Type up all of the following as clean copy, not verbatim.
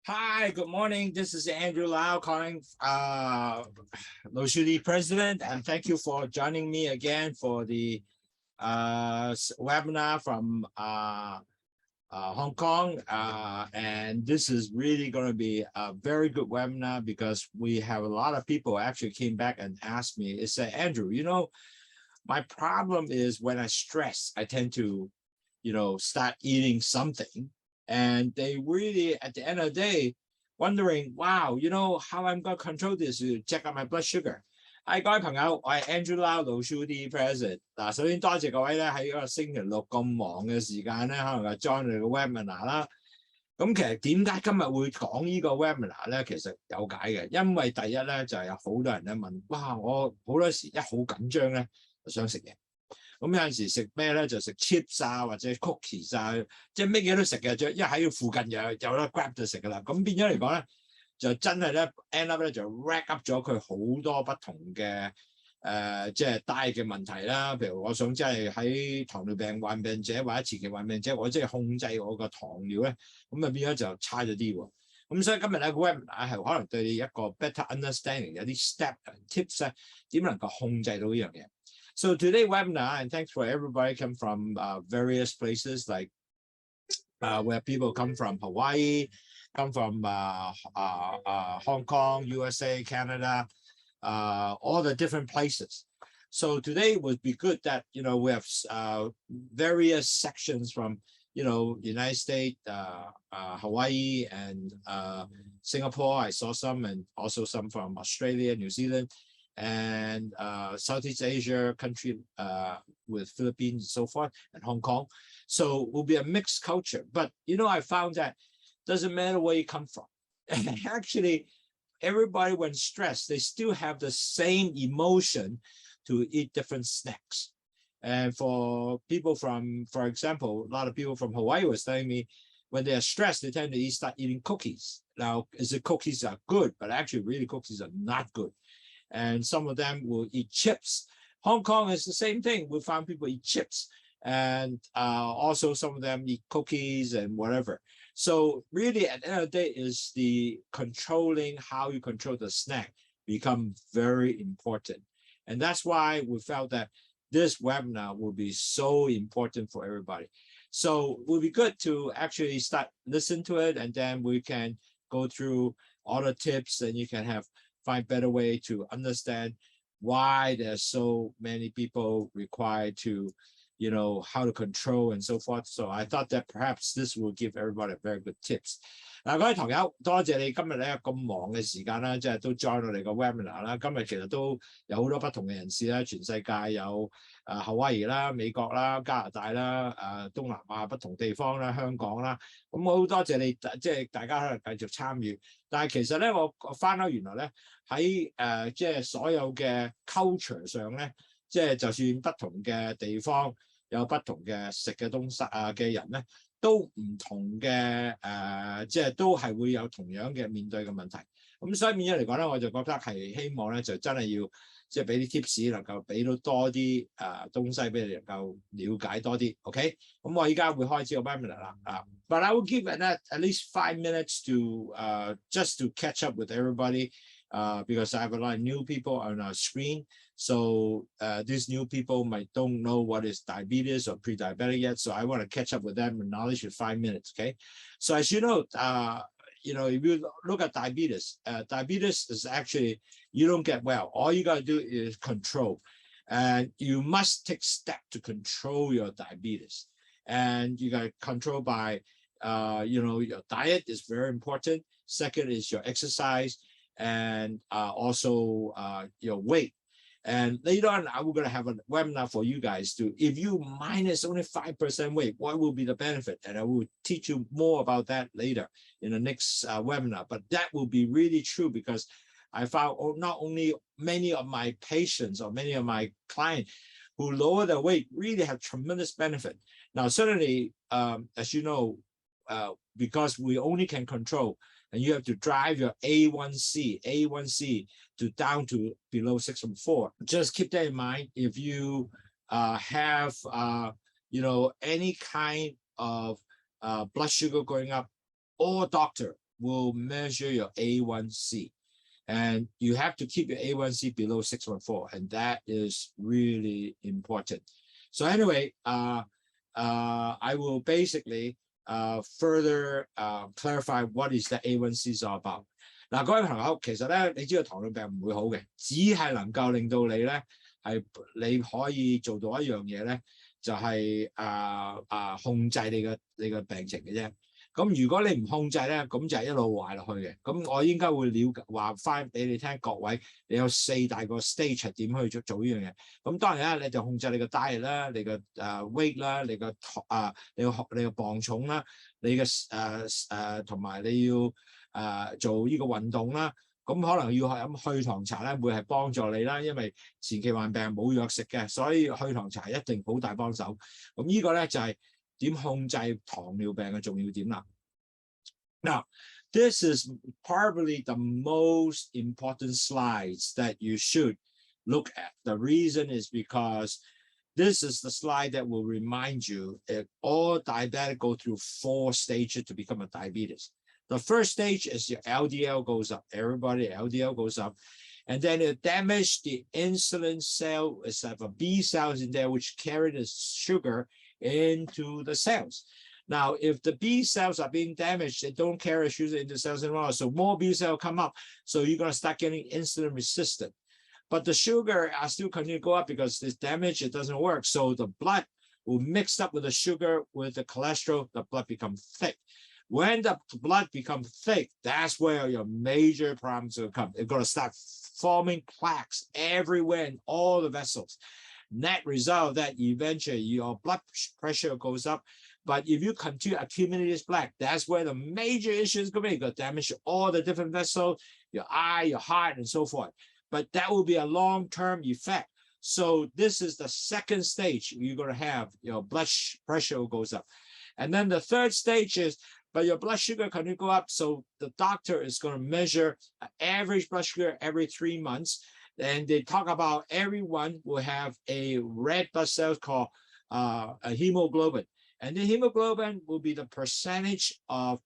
Hi, good morning. This is Andrew Lau calling, Lowsutea president, and thank you for joining me again for the webinar from Hong Kong. And this is really going to be a very good webinar because we have a lot of people actually came back and asked me, it said, Andrew, my problem is when I stress, I tend to, start eating something. And they really, at the end of the day, wondering, wow, how I'm going to control this to check out my blood sugar. Hi, 各位朋友，我係 Andrew Lau Lowsutea President。首先多謝各位咧喺一個星期六咁忙嘅時間咧，可能就 join 你個 webinar 啦。咁其實點解今日會講呢個 webinar 咧？其實有解嘅，因為第一咧就係有好多人咧問，哇，我好多時一好緊張咧就想食嘢。咁有陣時食咩咧就食 chips 啊或者 cookies 啊，即係咩嘢都食嘅，一喺附近有得 grab 就食噶啦。咁變咗嚟講咧，就真係咧 end up 咧就 rack up 咗佢好多不同嘅即係 diet 嘅問題啦。譬如我想即係喺糖尿病患病者或者前期患病者，我即係控制我個糖尿咧，咁啊變咗就差咗啲喎。咁所以今日咧個 webinar 係可能對你一個 better understanding， 有啲 step and tips 咧點能夠控制到呢樣嘢。So today's webinar, and thanks for everybody come from various places like where people come from Hawaii, come from Hong Kong, USA, Canada, all the different places. So today would be good that, we have various sections from, United States, Hawaii, and Singapore. I saw some, and also some from Australia, New Zealand, and Southeast Asia country with Philippines and so forth, and Hong Kong. So it will be a mixed culture. But, I found that doesn't matter where you come from. Actually, everybody when stressed, they still have the same emotion to eat different snacks. And for people from, for example, a lot of people from Hawaii was telling me when they are stressed, they tend to start eating cookies. Now, cookies are good, but actually really cookies are not good. And some of them will eat chips. Hong Kong is the same thing. We found people eat chips. And also some of them eat cookies and whatever. So really at the end of the day is the controlling how you control the snack become very important. And that's why we felt that this webinar will be so important for everybody. So it will be good to actually start listen to it, and then we can go through all the tips, and you can find better way to understand why there's so many people required to, how to control and so forth. So I thought that perhaps this will give everybody very good tips. 嗱，各位朋友，多謝你今日咧咁忙嘅時間啦，即係都 join 我哋個 webinar 啦。今日其實都有好多不同嘅人士啦，全世界有夏威夷啦、美國啦、加拿大啦、東南亞不同地方啦、香港啦。咁我好多謝你，即係大家可能繼續參與。但係其實咧，我翻到原來咧喺即係所有嘅 culture 上咧，即係就算不同嘅地方有不同嘅食嘅東西嘅人咧。都唔同嘅即係都係會有同樣嘅面對嘅問題。咁所以變咗嚟講咧，我就覺得係希望咧就真係要即係俾啲 tips 能夠俾到多啲東西俾你能夠了解多啲。OK， 咁我依家會開始個 webinar 啦。But I will give at least 5 minutes to just to catch up with everybody because I have a lot of new people on our screen. So these new people don't know what is diabetes or pre-diabetic yet. So I want to catch up with them in knowledge in 5 minutes. Okay. So as you know, if you look at diabetes, diabetes is actually, you don't get well. All you got to do is control. And you must take steps to control your diabetes. And you got to control by, your diet is very important. Second is your exercise and also your weight. And later on, I'm going to have a webinar for you guys to, if you minus only 5% weight, what will be the benefit? And I will teach you more about that later in the next webinar. But that will be really true because I found not only many of my patients or many of my clients who lower their weight really have tremendous benefit. Now, certainly, as you know, because we only can control, and you have to drive your A1C down to below 6.4. Just keep that in mind. If you have, any kind of blood sugar going up, all doctor will measure your A1C. And you have to keep your A1C below 6.4, and that is really important. So anyway, I will basically further clarify what is the A1C is all about. 嗱，各位朋友，其實咧，你知道糖尿病唔會好嘅，只係能夠令到你咧係你可以做到一樣嘢咧，就係控制你嘅病情嘅啫。咁如果你唔控制咧，咁就係一路壞落去嘅。咁我應該會話翻俾你聽，各位，你有4大個 stage 係點去做呢樣嘢。咁當然啦，你就控制你個 diet 啦，你個weight 啦，你個你個磅重啦，你嘅同埋你要做呢個運動啦。咁可能要飲去糖茶咧，會係幫助你啦，因為前期患病冇藥食嘅，所以去糖茶一定好大幫手。咁呢個咧就係點控制糖尿病嘅重要點啦。Now, this is probably the most important slides that you should look at. The reason is because this is the slide that will remind you that all diabetics go through 4 stages to become a diabetes. The first stage is your LDL goes up. Everybody, LDL goes up. And then it damages the insulin cell. It's like a B cells in there which carry the sugar into the cells. Now, if the B cells are being damaged, they don't carry sugar into the cells anymore. So more B cells come up. So you're going to start getting insulin resistant. But the sugar are still continue to go up because this damage, it doesn't work. So the blood will mix up with the sugar, with the cholesterol, the blood becomes thick. When the blood becomes thick, that's where your major problems will come. It's going to start forming plaques everywhere in all the vessels. Net result that eventually your blood pressure goes up. But if you continue accumulating this plaque, that's where the major issue is going to be. It's going to damage all the different vessels, your eye, your heart, and so forth. But that will be a long-term effect. So this is the second stage. You're going to have your blood pressure goes up. And then the third stage is, but your blood sugar can go up. So the doctor is going to measure average blood sugar every 3 months. And they talk about everyone will have a red blood cell called a hemoglobin. And the hemoglobin will be the percentage of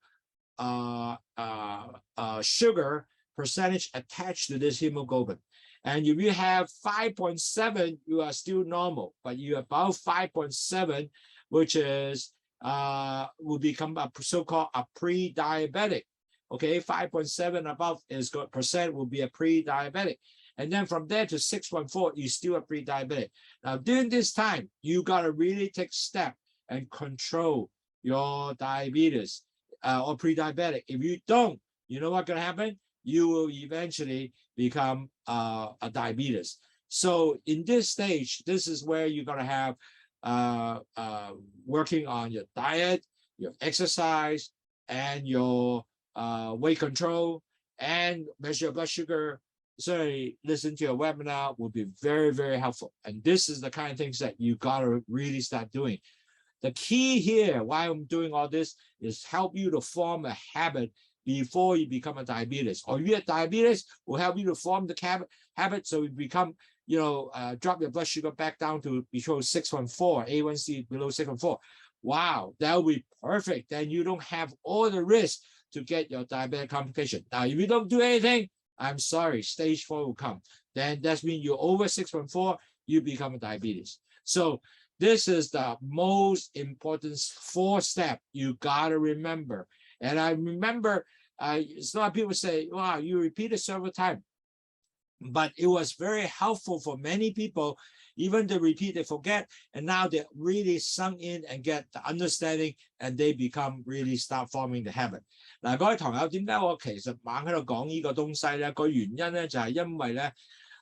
sugar percentage attached to this hemoglobin. And if you have 5.7, you are still normal. But you above 5.7, which is will become a so-called a pre-diabetic. Okay, 5.7 above is percent will be a pre-diabetic. And then from there to 6.4, you still a pre-diabetic. Now, during this time, you got to really take step and control your diabetes or pre-diabetic. If you don't, you know what's going to happen? You will eventually become a diabetes. So in this stage, this is where you're going to have working on your diet, your exercise, and your weight control, and measure your blood sugar. Certainly listen to your webinar will be very, very helpful. And this is the kind of things that you got to really start doing. The key here, why I'm doing all this, is help you to form a habit before you become a diabetes. Or if you're diabetes, will help you to form the habit so you become, drop your blood sugar back down to below 6.4, A1C below 6.4. Wow, that would be perfect. Then you don't have all the risk to get your diabetic complication. Now, if you don't do anything, I'm sorry, stage 4 will come. Then that means you're over 6.4, you become a diabetes. So this is the most important 4 step you got to remember. And I remember a lot of people say, wow, you repeat it several times. But it was very helpful for many people. Even they repeat, they forget, and now they really sunk in and get the understanding, and they become really start forming the habit. 嗱，各位堂友，點解我其實猛喺度講呢個東西咧？個原因咧就係因為咧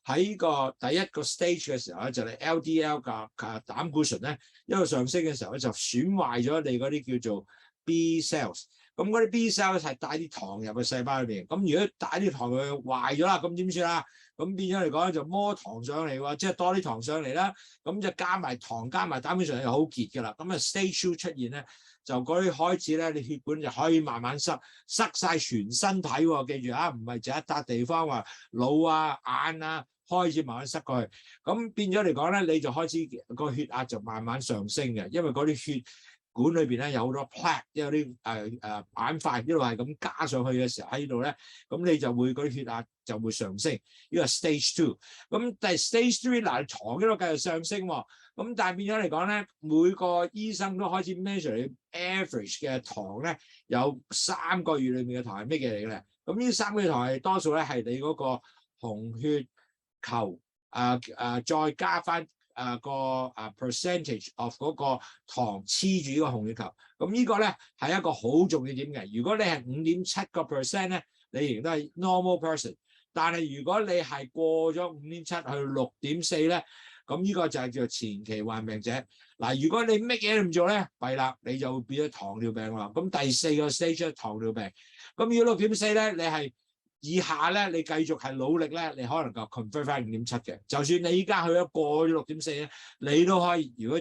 喺個第一個 stage 嘅時候咧，就係 LDL 嘅膽固醇咧一路上升嘅時候咧，就損壞咗你嗰啲叫做 B cells。咁嗰啲 B cells 係帶啲糖入去細胞裏邊。咁如果帶啲糖佢壞咗啦，咁點算啊？咁變咗嚟講就摩糖上嚟喎，即係多啲糖上嚟啦。咁就加埋糖加埋膽固醇就好結㗎啦。咁啊 stage 2出現咧，就嗰啲開始咧，你血管就可以慢慢塞晒全身體喎。記住啊，唔係就一笪地方話腦啊、眼啊開始慢慢塞過去。咁變咗嚟講咧，你就開始個血壓就慢慢上升嘅，因為嗰啲血管裏邊咧有好多 plaque，有啲板塊一路係咁加上去嘅時候喺度咧，咁你就會嗰啲血壓就會上升，呢個 stage 2。咁但係 stage 3嗱，糖一路繼續上升喎，咁但係變咗嚟講咧，每個醫生都開始 measure 你 average 嘅糖咧，有3個月裏面嘅糖係咩嘢嚟嘅咧？咁呢3個月糖係多數咧係你嗰個紅血球再加翻個percentage of 嗰個糖黐住呢個紅血球，咁呢個咧係一個好重要點嘅。如果你係5.7% 咧，你仍然都係 normal person， 但係如果你係過咗5.7去6.4咧，咁呢個就係叫做前期患病者。嗱，如果你乜嘢都唔做咧，弊啦，你就會變咗糖尿病啦。咁第4個 stage 糖尿病，咁如果6.4咧，你係以下咧，你繼續係努力咧，你可能夠 convert 翻5.7嘅。就算你依家去咗過咗6.4咧，你都可以。如果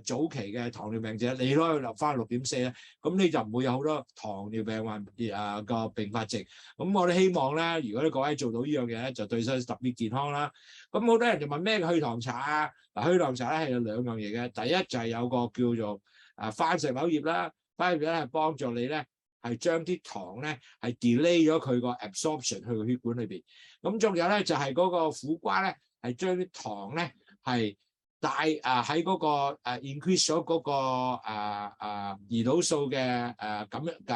早期嘅糖尿病者，你都可以留翻6.4咧，咁你就唔會有好多糖尿病患個併發症。咁我哋希望咧，如果你各位做到呢樣嘢咧，就對身體特別健康啦。咁好多人就問咩去糖茶啊？嗱，去糖茶咧係有2樣嘢嘅。第一就係有個叫做番石榴葉啦，番石榴葉咧係幫助你咧係將啲糖咧係 delay 咗佢個 absorption 去個血管裏邊。咁仲有咧就係嗰個苦瓜咧係將啲糖咧係喺嗰個increase 咗嗰個胰島素嘅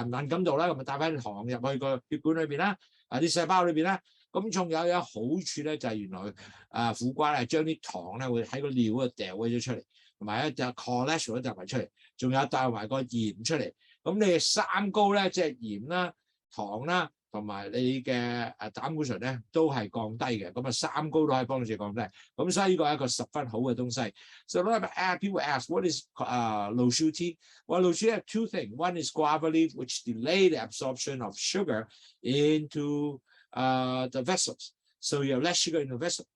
敏感度啦，咁咪帶翻啲糖入去個血管裏邊啦，啲細胞裏邊啦。咁仲有好處咧，就係原來苦瓜咧將啲糖咧會喺個尿嗰度掉咗出嚟，同埋咧就 cholesterol 都掉埋出嚟，仲有帶埋個鹽出嚟。咁你3高咧，即係鹽啦、糖啦，同埋你嘅膽固醇咧都係降低嘅。咁3高都可以幫助降低。咁所以呢個係一個十分好嘅東西。So people ask, what is Lowsutea? Well, Lowsutea have 2 things. One is guava leaf, which delay the absorption of sugar into the vessels. So you have less sugar in the vessel.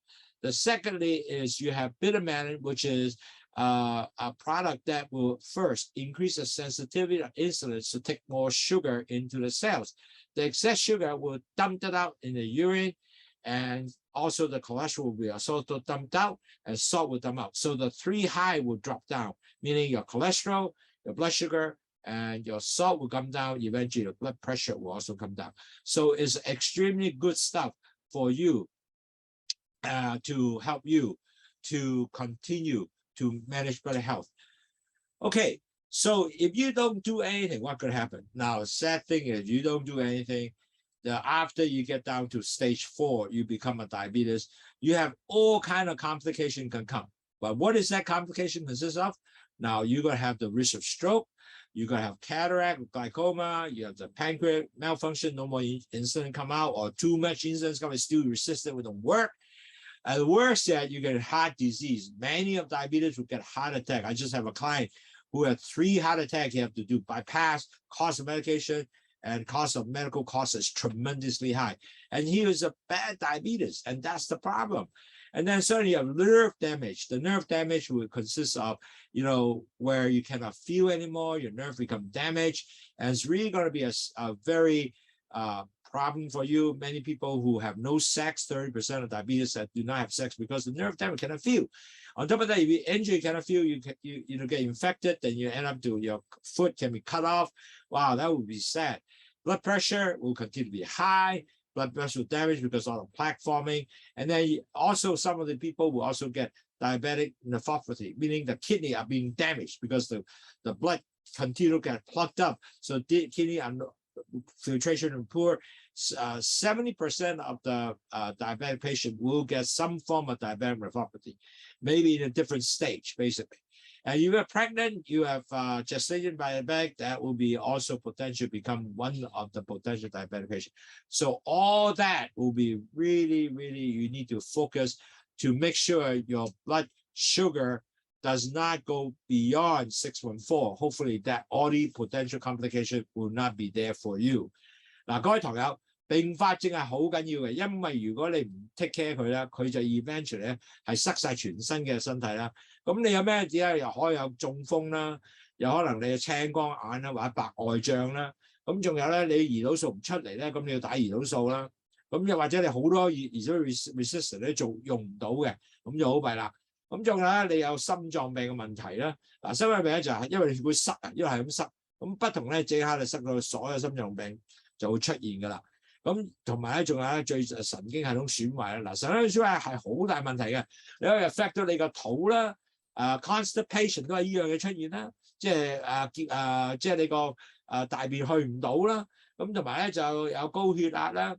The secondly is you have bitter melon, which is a product that will first increase the sensitivity of insulin to take more sugar into the cells. The excess sugar will dump it out in the urine, and also the cholesterol will be also dumped out, and salt will dump out. So the 3 high will drop down, meaning your cholesterol, your blood sugar, and your salt will come down. Eventually, your blood pressure will also come down. So it's extremely good stuff for you to help you to continue to manage better health. Okay, so if you don't do anything, what could happen? Now, sad thing is you don't do anything. After you get down to stage 4, you become a diabetes. You have all kind of complication can come. But what is that complication consist of? Now, you're going to have the risk of stroke. You're going to have cataract, glaucoma. You have the pancreas malfunction, no more insulin come out, or too much insulin coming, still resistant, it don't work. And worse yet, you get heart disease. Many of diabetes will get heart attack. I just have a client who had 3 heart attacks. He have to do bypass, cost of medication, and cost of medical costs is tremendously high. And he was a bad diabetes, and that's the problem. And then certainly you have nerve damage. The nerve damage will consist of, where you cannot feel anymore, your nerve become damaged, and it's really going to be a very problem for you. Many people who have no sex, 30% of diabetes that do not have sex because the nerve damage cannot feel. On top of that, if you injure, you cannot feel, you get infected, then you end up your foot can be cut off. Wow, that would be sad. Blood pressure will continue to be high. Blood vessel damage because of the plaque forming. And then also some of the people will also get diabetic nephropathy, meaning the kidney are being damaged because the blood continue to get plugged up. So the kidney filtration is poor. 70% of the diabetic patient will get some form of diabetic nephropathy, maybe in a different stage, basically. And you get pregnant, you have gestation diabetic, that will be also potential become one of the potential diabetic patients. So all that will be really, really, you need to focus to make sure your blood sugar does not go beyond 614. Hopefully that all the potential complication will not be there for you. 嗱，各位堂友，併發症係好緊要嘅，因為如果你唔 take care 佢咧，佢就 eventually 咧係塞晒全身嘅身體啦。咁你有咩事咧？又可以有中風啦，有可能你嘅青光眼啦，或者白外障啦。咁仲有咧，你胰島素唔出嚟咧，咁你要打胰島素啦。咁又或者你好多胰島素 resistant 咧用唔到嘅，咁就好弊啦。咁仲有咧，你有心臟病嘅問題啦。嗱，心臟病咧就係因為你血管塞啊，因為係咁塞，咁不同咧即刻就塞到所有心臟病就會出現㗎啦。咁同埋咧，仲有咧最神經系統損壞啦。嗱，神經損壞係好大問題嘅，你可以 affect 到你個肚啦。constipation 都係依樣嘢出現啦，即係即係你個大便去唔到啦。咁同埋咧就有高血壓啦，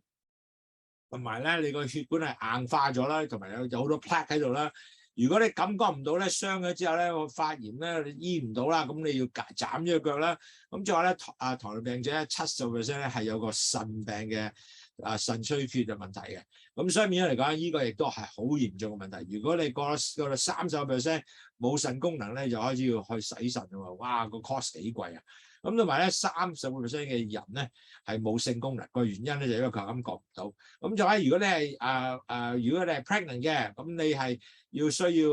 同埋咧你個血管係硬化咗啦，同埋有好多 plaque 喺度啦。如果你感覺唔到咧，傷咗之後咧，個發炎咧你醫唔到啦，咁你要斬咗個腳啦。咁仲有咧糖尿病者70%咧係有個腎病嘅腎衰竭嘅問題嘅。咁所以變咗嚟講，呢個亦都係好嚴重嘅問題。如果你過到30%冇腎功能咧，就開始要去洗腎啊嘛。哇，個 cost 幾貴啊！咁同埋咧30%嘅人咧係冇性功能，個原因咧就因為佢感覺唔到。咁仲有如果你係如果你係 pregnant 嘅，咁你係需要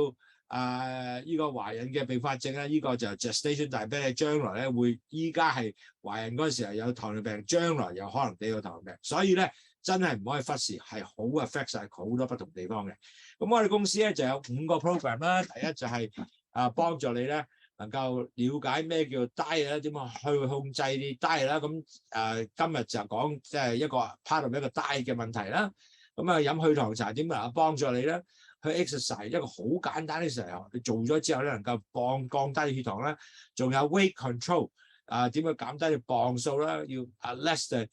呢個懷孕嘅併發症咧，呢個就 gestation diabetes， 將來咧會依家係懷孕嗰陣時候有糖尿病，將來有可能你有糖尿病，所以咧真係唔可以忽視，係好 affect 晒好多不同地方嘅。咁我哋公司咧就有5個 program 啦，第一就係幫助你咧能夠了解咩叫 diet 啦，點樣去控制啲 diet 啦。咁今日就講即係一個 part of 一個 diet 嘅問題啦。咁飲去糖茶點能夠幫助你咧？去 exercise 一個好簡單嘅時候，你做咗之後咧，能夠降低血糖啦，仲有 weight control 點樣減低你磅數啦，要less than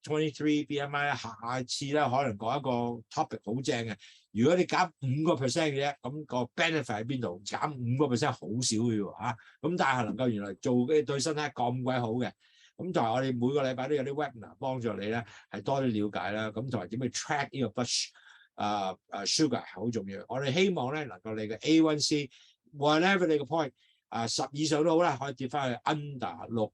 23 BMI。下次咧可能講一個 topic 好正嘅，如果你減5%嘅啫，咁個 benefit 喺邊度？減5%好少嘅喎嚇，咁但係能夠原來做嘅對身體咁鬼好嘅。咁同埋我哋每個禮拜都有啲 webinar 幫助你咧，係多啲了解啦。咁同埋點去 track 呢個 sugar 係好重要。我哋希望咧能夠你嘅 A1C whatever 你個 point 10以上都好啦，可以跌翻去 under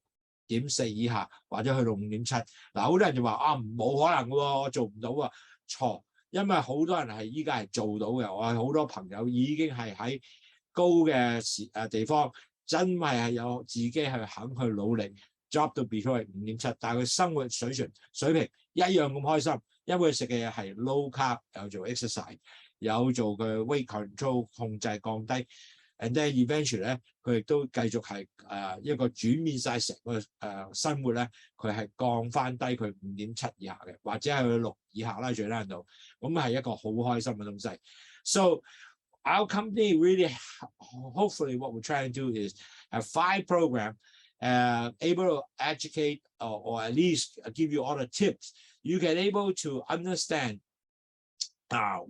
6.4以下，或者去到5.7。嗱，好多人就話冇可能嘅喎，我做唔到啊。錯，因為好多人係依家係做到嘅。我係好多朋友已經係喺高嘅地方，真係有自己去肯去努力 drop 到 below 5.7，但係佢生活水平一樣咁開心。因為佢食嘅嘢係 low carb， 有做 exercise， 有做佢 weight control 控制降低 ，and then eventually 咧佢亦都繼續係一個轉變晒成個生活咧，佢係降翻低佢5.7以下嘅，或者係去6以下啦最難度，咁係一個好開心嘅東西。So our company really hopefully what we're trying to do is have 5 programs able to educate or at least give you all the tips. You can able to understand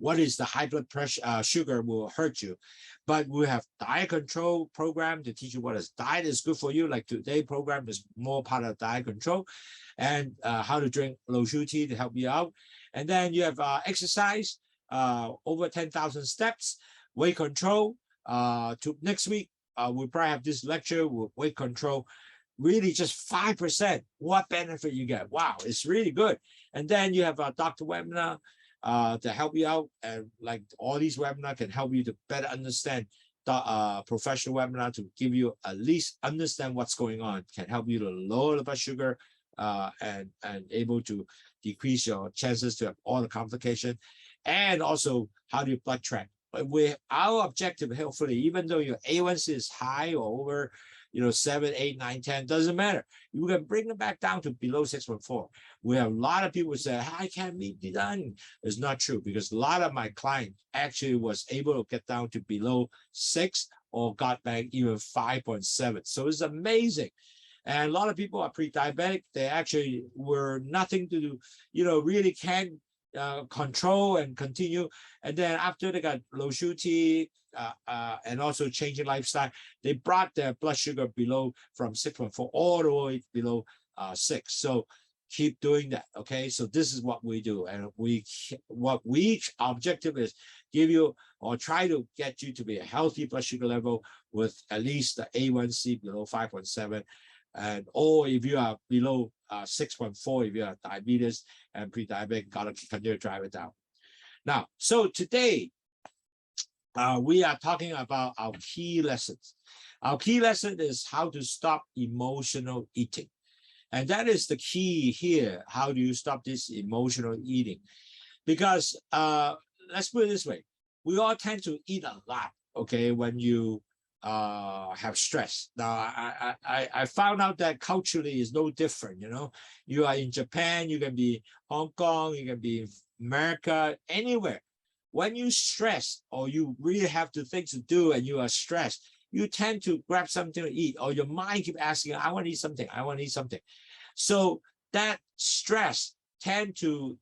what is the high blood pressure, sugar will hurt you. But we have diet control program to teach you what is diet is good for you. Like today's program is more part of diet control and how to drink Lowsutea to help you out. And then you have exercise, over 10,000 steps, weight control. To next week, we'll probably have this lecture with weight control. Really just 5%. What benefit you get? Wow, it's really good. And then you have a doctor webinar to help you out. And like all these webinars can help you to better understand the professional webinar to give you at least understand what's going on, can help you to lower the blood sugar and able to decrease your chances to have all the complications. And also how do you blood track? But our objective, hopefully, even though your A1C is high or over 7, 8, 9, 10, doesn't matter. You can bring them back down to below 6.4. We have a lot of people say, I can't meet the done. It's not true because a lot of my clients actually was able to get down to below 6 or got back even 5.7. So it's amazing. And a lot of people are pre-diabetic. They actually were nothing to do, really can't control and continue. And then after they got Lowsutea, and also changing lifestyle, they brought their blood sugar below from 6.4 all the way below 6. So keep doing that. Okay, so this is what we do, and our objective is give you or try to get you to be a healthy blood sugar level with at least the A1C below 5.7, and or if you are below 6.4, if you have diabetes and pre-diabetic, gotta continue to drive it down. Now, so today. We are talking about our key lessons. Our key lesson is how to stop emotional eating. And that is the key here. How do you stop this emotional eating? Because let's put it this way. we all tend to eat a lot, okay, when you have stress. Now, I found out that culturally is no different, you know. You are in Japan, you can be Hong Kong, you can be America, anywhere. When you stress or you really have things to do and you are stressed, you tend to grab something to eat, or your mind keep asking, I want to eat something, I want to eat something. So that stress tend to,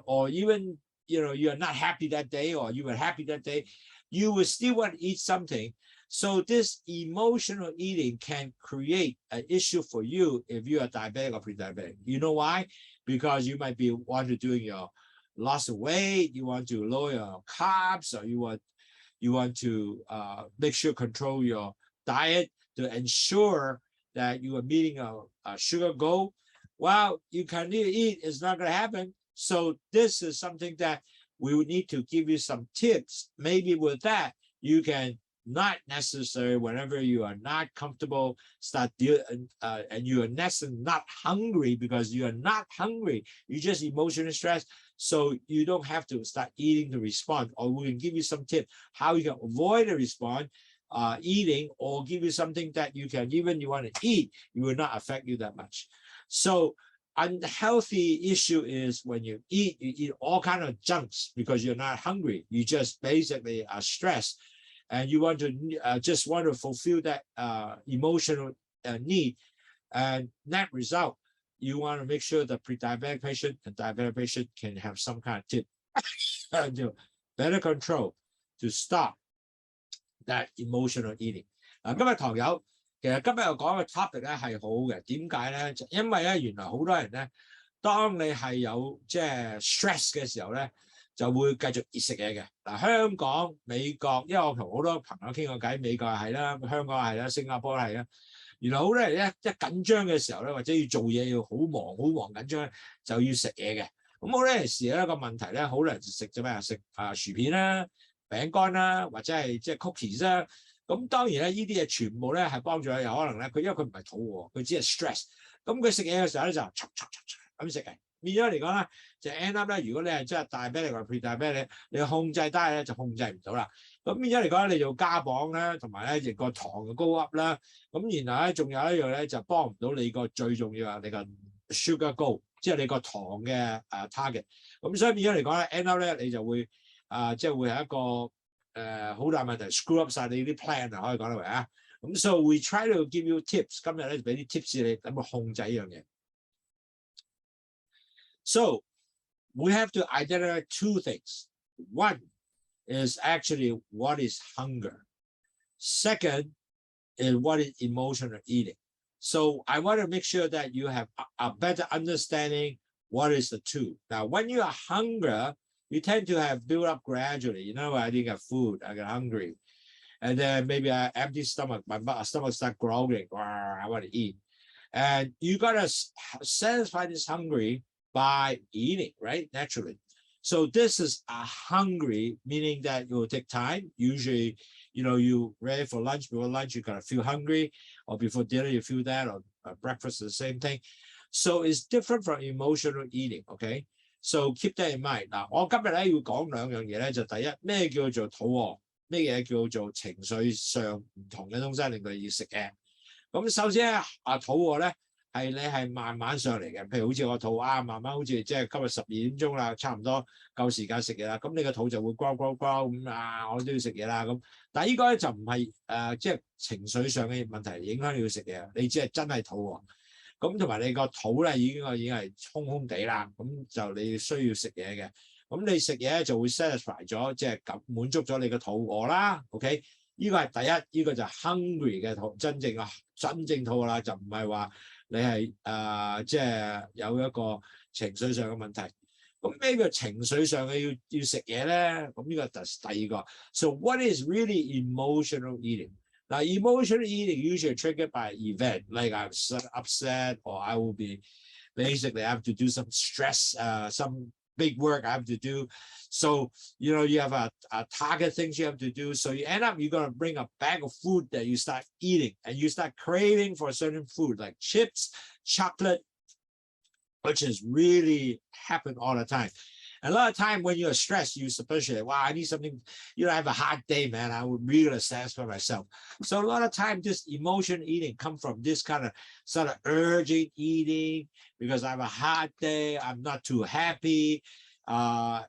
or even, you know, you're not happy that day, or you were happy that day, you will still want to eat something. So this emotional eating can create an issue for you if you are diabetic or pre-diabetic. You know why? Because you might be want to do your loss of weight, you want to lower your carbs, or you want to make sure control your diet to ensure that you are meeting a sugar goal. Well, you can eat, it's not going to happen. So this is something that we would need to give you some tips. Maybe with that, you can not necessarily whenever you are not comfortable, start and you are necessarily not hungry, because you are not hungry, you just emotionally stressed. So you don't have to start eating to respond, or we can give you some tips how you can avoid a response, eating, or give you something that you can, even you want to eat, it will not affect you that much. So unhealthy issue is when you eat all kind of junks because you're not hungry. You just basically are stressed, and you want to just want to fulfill that emotional need, and net result, you want to make sure the pre-diabetic patient and diabetic patient can have some kind of tip to better control to stop that emotional eating. 今日堂友，其實今日我講嘅 topic 咧係好嘅，點解咧？因為咧原來好多人咧，當你係有即係 stress 嘅時候咧，就會繼續熱食嘢嘅。嗱，香港、美國，因為我同好多朋友傾過偈，美國係啦，香港係啦，新加坡係啦。原來好多人咧一緊張嘅時候咧，或者要做嘢要好忙緊張，就要食嘢嘅。咁好多時咧個問題咧，好多人食咗咩？食薯片啦、餅乾啦，或者係即係 cookies 啦。咁當然咧，呢啲嘢全部咧係幫助有可能咧，因為佢唔係肚餓，佢只係 stress。咁佢食嘢嘅時候咧就咁食嘅。變咗嚟講咧，就 end up 咧，如果你係真係 diabetic 或 pre-diabetic，你控制低咧就控制唔到啦。咁變咗嚟講咧，你就加磅啦，同埋咧亦個糖嘅高 up 啦。咁然後咧仲有一樣咧就幫唔到你個最重要係你個 sugar goal， 即係你個糖嘅target。咁所以變咗嚟講咧 ，end up 咧你就會即係會係一個好大問題 ，screw up 晒你啲 plan 啊，可以講得為啊。咁 so we try to give you tips， 今日咧就俾啲 tips 你咁去控制呢樣嘢。So we have to identify two things. One is actually what is hunger. Second is what is emotional eating. So I want to make sure that you have a better understanding what is the two. Now, when you are hungry, you tend to have build up gradually. You know, I didn't get food, I get hungry. And then maybe I empty stomach, my stomach start growling, I want to eat. And you got to satisfy this hungry by eating, right? Naturally. So this is a hungry, meaning that it will take time. Usually, you know, you ready for lunch, before lunch, you gotta feel hungry, or before dinner, you feel that, or breakfast is the same thing. So it's different from emotional eating, okay? So keep that in mind. Now, 我今日咧要講兩樣嘢咧，就第一，咩叫做肚餓，咩嘢叫做情緒上唔同嘅東西令佢要食嘅。咁首先咧，肚餓咧。係你係慢慢上嚟嘅，譬如好似我肚慢慢好似即係今日12點鐘啦，差唔多夠時間食嘢啦，咁你個肚就會呱咁我都要食嘢啦咁。但係呢個咧就唔係即係情緒上嘅問題影響你要食嘢，你只係真係肚餓。咁同埋你個肚咧已經係空空地啦，咁就你需要食嘢嘅。咁你食嘢就會 satisfy 咗，即係咁滿足咗你個肚餓啦。OK， 呢個係第一，呢個就係 hungry 嘅肚，真正肚餓啦，就唔係話。你係即係有一個情緒上嘅問題，咁咩叫情緒上嘅要食嘢咧？咁呢個第二個。So what is really emotional eating? Now, emotional eating usually triggered by an event, like I'm upset, or I will be basically I have to do some stress, some big work I have to do. So, you know, you have a target things you have to do. So you end up, you're going to bring a bag of food that you start eating, and you start craving for certain food like chips, chocolate, which is really happen all the time. And a lot of time when you're stressed, you especially, wow, I need something, I have a hard day, man. I would really satisfy myself. So a lot of time, this emotion eating come from this kind of sort of urgent eating because I have a hard day. I'm not too happy.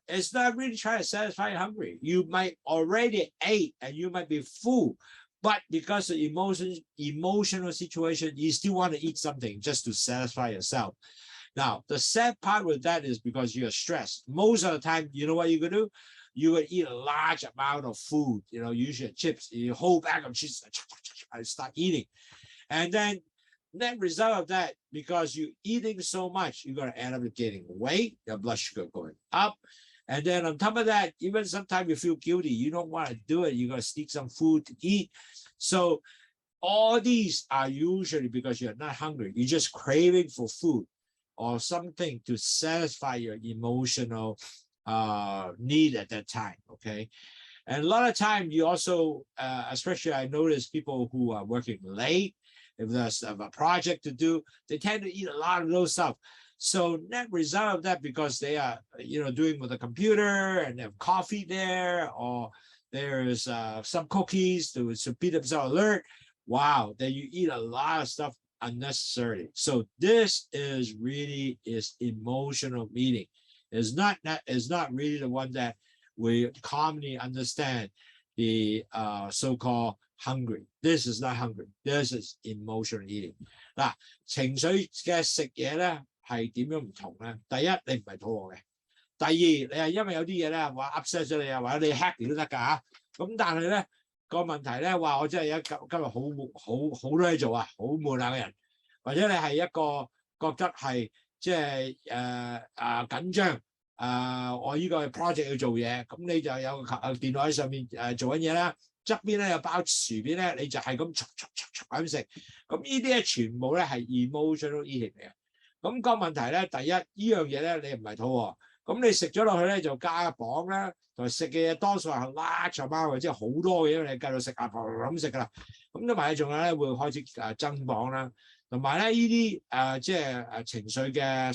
It's not really trying to satisfy your hungry. You might already ate and you might be full, but because of emotional situation, you still want to eat something just to satisfy yourself. Now, the sad part with that is because you're stressed. Most of the time, you know what you're going to do? You're going to eat a large amount of food, usually chips, a whole bag of chips, and start eating. And then net result of that, because you're eating so much, you're going to end up gaining weight, your blood sugar going up. And then on top of that, even sometimes you feel guilty. You don't want to do it. You're going to sneak some food to eat. So all these are usually because you're not hungry. You're just craving for food or something to satisfy your emotional need at that time, okay? And a lot of time you also, especially I notice people who are working late, if there's a project to do, they tend to eat a lot of those stuff. So net result of that, because they are, doing with the computer and they have coffee there, or there's some cookies to keep themselves alert. Wow, then you eat a lot of stuff unnecessarily. So this is really emotional eating. It's not really the one that we commonly understand, the so-called hungry. This is not hungry. This is emotional eating. 嗱，情緒嘅食嘢咧係點樣唔同咧？第一，你唔係肚餓嘅；第二，你係因為有啲嘢咧話 upset 咗你啊，或者你 happy 都得㗎嚇。咁但係咧個問題咧話我真係今日好多嘢做啊，好悶啊個人，或者你係一個覺得係即係緊張。我呢個 project 要做嘢，咁你就有電腦喺上面做緊嘢啦，側邊咧有包薯片咧，你就係咁咁食，咁呢啲咧全部咧係 emotional eating 嚟嘅。咁個問題咧，第一呢樣嘢咧你唔係肚餓，咁你食咗落去咧就加磅啦，同埋食嘅嘢多數係 large amount，即係好多嘅，因為你繼續食咁食㗎啦。咁同埋你仲有咧會開始增磅啦，同埋咧呢啲即係情緒嘅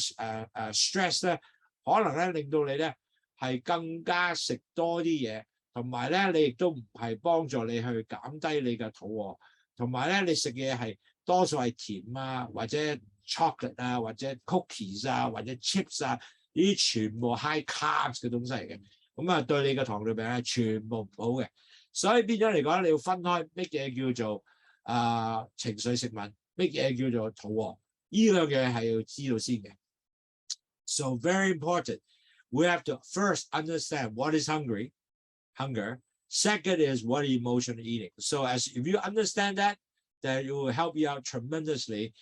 stress 咧。可能咧令到你咧係更加食多啲嘢，同埋咧你亦都唔係幫助你去減低你嘅肚餓，同埋咧你食嘅嘢係多數係甜啊，或者 chocolate 啊，或者 cookies 啊，或者 chips 啊，呢啲全部 high carbs 嘅東西嚟嘅，咁啊對你嘅糖尿病係全部唔好嘅，所以變咗嚟講你要分開乜嘢叫做情緒食物，乜嘢叫做肚餓，呢兩樣係要知道先嘅。So very important. We have to first understand what is hunger. Second is what is emotional eating. So if you understand that, then it will help you out tremendously.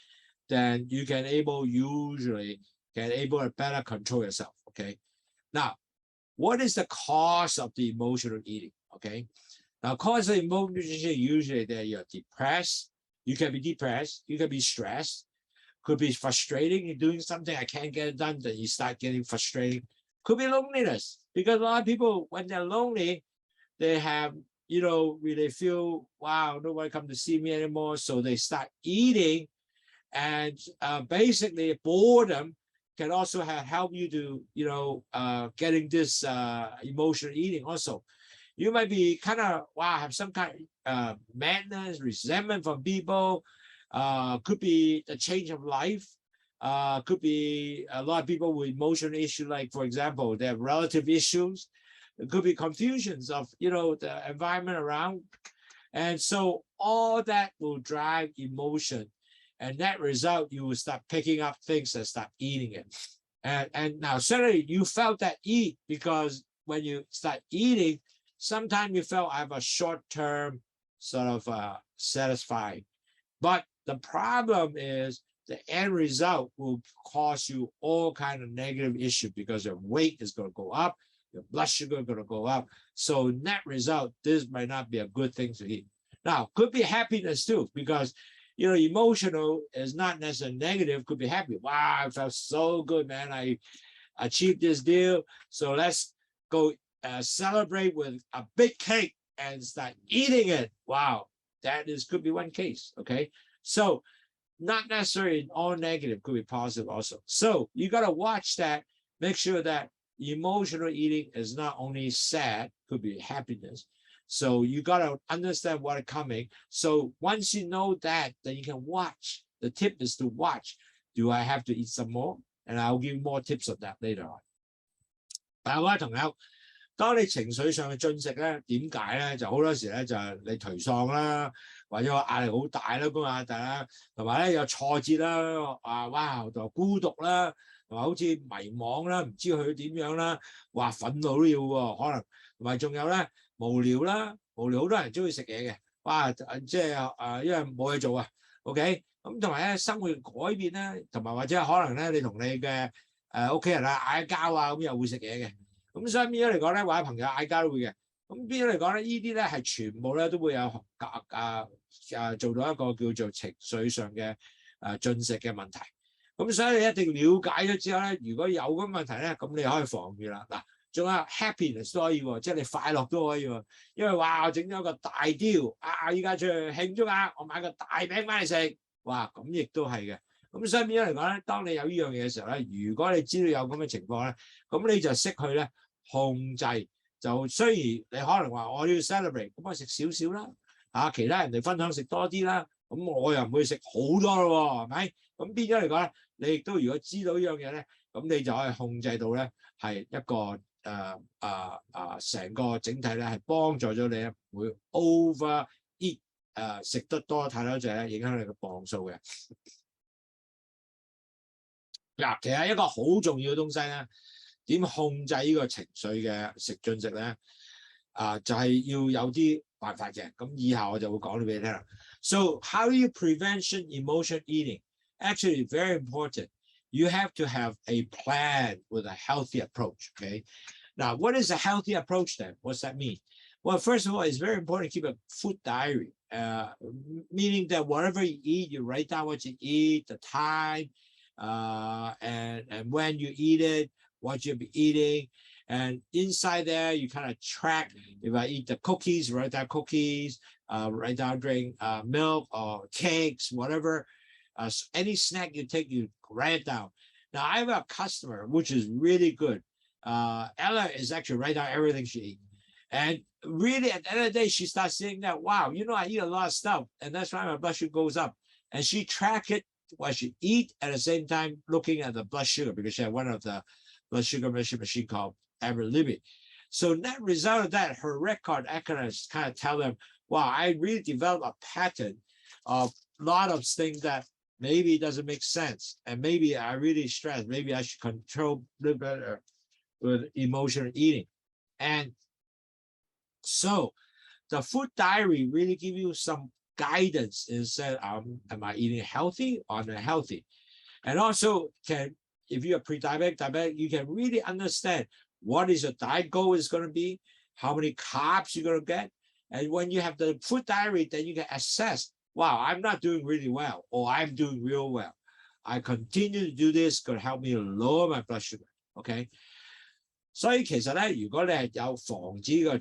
Then you can usually able to better control yourself. Okay. Now, what is the cause of the emotional eating? Okay. Now, cause of emotional eating usually that you're depressed. You can be depressed. You can be stressed. Could be frustrating. You're doing something, I can't get it done, then you start getting frustrated. Could be loneliness, because a lot of people, when they're lonely, they have, really feel, wow, nobody come to see me anymore. So they start eating, and basically boredom can also help you to, getting this emotional eating also. You might be kind of, have some kind of madness, resentment from people. Could be a change of life. Could be a lot of people with emotional issues, like, for example, they have relative issues. It could be confusions of, the environment around. And so all that will drive emotion. And that result, you will start picking up things and start eating it. And now, certainly you felt that eat, because when you start eating, sometimes you felt I have a short-term sort of satisfying. But the problem is the end result will cause you all kind of negative issues, because your weight is going to go up, your blood sugar is going to go up. So net result, this might not be a good thing to eat. Now, could be happiness too, because, emotional is not necessarily negative, could be happy. Wow, I felt so good, man. I achieved this deal. So let's go celebrate with a big cake and start eating it. Wow, could be one case, okay? So not necessarily all negative, could be positive also. So you got to watch that, make sure that emotional eating is not only sad, could be happiness. So you got to understand what is coming. So once you know that, then you can watch. The tip is to watch. Do I have to eat some more? And I'll give more tips of that later on. 但係各位朋友，當你情緒上嘅進食咧，點解咧？就好多時咧就係你頹喪啦，或者個壓力好大啦，工作壓力大啦，同埋咧有挫折啦，哇，同埋孤獨啦，同埋好似迷惘啦，唔知佢點樣啦，哇，憤怒都要喎，可能同埋仲有咧無聊啦，無聊好多人中意食嘢嘅，哇，即係因為冇嘢做啊 ，OK， 咁同埋咧生活改變咧，同埋或者可能咧你同你嘅屋企人啊嗌交啊，咁又會食嘢嘅。咁所以變咗嚟講咧，或者朋友嗌交都會嘅。咁變咗嚟講咧，呢啲咧係全部咧都會有做到一個叫做情緒上嘅進食嘅問題。咁所以你一定了解咗之後咧，如果有咁問題咧，咁你可以防禦啦。嗱，仲有 happiness 都可以喎，即係你快樂都可以喎。因為哇，我整咗個大雕依家出去慶祝啊，我買個大餅翻嚟食，哇，咁亦都係嘅。咁所以變咗嚟講咧，當你有呢樣嘢嘅時候咧，如果你知道有咁嘅情況咧，咁你就識去咧控制。就雖然你可能話我要 celebrate， 咁我食少少啦，其他人哋分享食多啲啦，咁我又唔會食好多咯，係咪？咁變咗嚟講咧，你亦都如果知道呢樣嘢咧，咁你就可以控制到咧係一個成個整體咧係幫助咗你咧，唔會 over eat 食得多太多隻咧，影響你嘅磅數嘅。嗱，其實一個好重要嘅東西咧，點控制呢個情緒嘅進食咧？就係要有啲辦法嘅。咁以下我就會講俾你聽啦。So how do you prevention emotion eating? Actually, very important. You have to have a plan with a healthy approach. Okay. Now, what is a healthy approach then? What's that mean? Well, first of all, it's very important to keep a food diary, meaning that whatever you eat, you write down what you eat, the time, and when you eat it, what you'll be eating. And inside there, you kind of track, if I eat the cookies, write down cookies, write down drink milk or cakes, whatever. Any snack you take, you write it down. Now, I have a customer, which is really good. Ella is actually write down everything she eats. And really, at the end of the day, she starts saying that, wow, I eat a lot of stuff. And that's why my blood sugar goes up. And she track it, what she eat, at the same time, looking at the blood sugar, because she had one of the blood sugar measurement machine called Libby. So net result of that, her record, I can kind of tell them, wow, I really developed a pattern of a lot of things that maybe doesn't make sense. And maybe I really stress, maybe I should control a little better with emotional eating. And so the food diary really give you some guidance instead of am I eating healthy or unhealthy? And also if you're pre-diabetic, you can really understand what is your diet goal is going to be, how many carbs you're going to get. And when you have the food diary, then you can assess, wow, I'm not doing really well, or I'm doing real well. I continue to do this, could help me lower my blood sugar. Okay. 所以其實咧，如果你係有防止呢個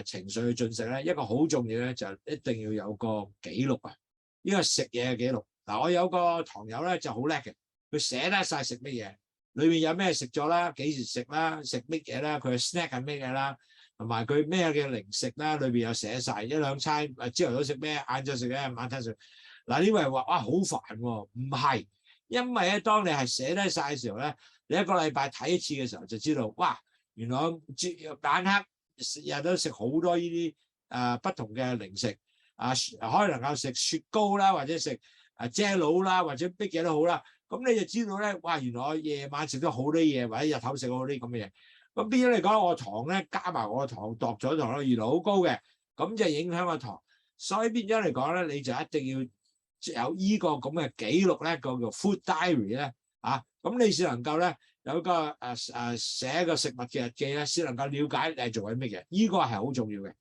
情緒嘅進食咧，一個好重要咧就一定要有個記錄啊！呢個食嘢嘅記錄。嗱，我有個堂友咧就好叻嘅，佢寫得晒食乜嘢，裏面有咩食咗啦，幾時食啦，食乜嘢啦，佢嘅 snack 係乜嘢啦，同埋佢咩嘅零食啦，裏邊有寫晒一兩餐，朝頭早食咩，晏晝食咩，晚餐食。嗱，呢位話哇好煩喎，唔係，因為咧當你係寫得晒嘅時候咧，你一個禮拜睇一次嘅時候就知道，哇！原來晚黑日都食好多呢啲不同嘅零食可能夠食雪糕啦，或者食遮佬啦，或者乜嘢都好啦。咁你就知道咧，哇！原來我夜晚食咗好多嘢，或者日頭食咗好多啲咁嘅嘢。咁變咗嚟講，我糖咧加埋我個糖度咗糖咧，原來好高嘅，咁就影響個糖。所以變咗嚟講咧，你就一定要有呢個咁嘅記錄咧，個叫 food diary 咧咁你先能夠咧。有個寫個食物嘅日記咧，先能夠了解你係做緊乜嘢，呢個係好重要嘅。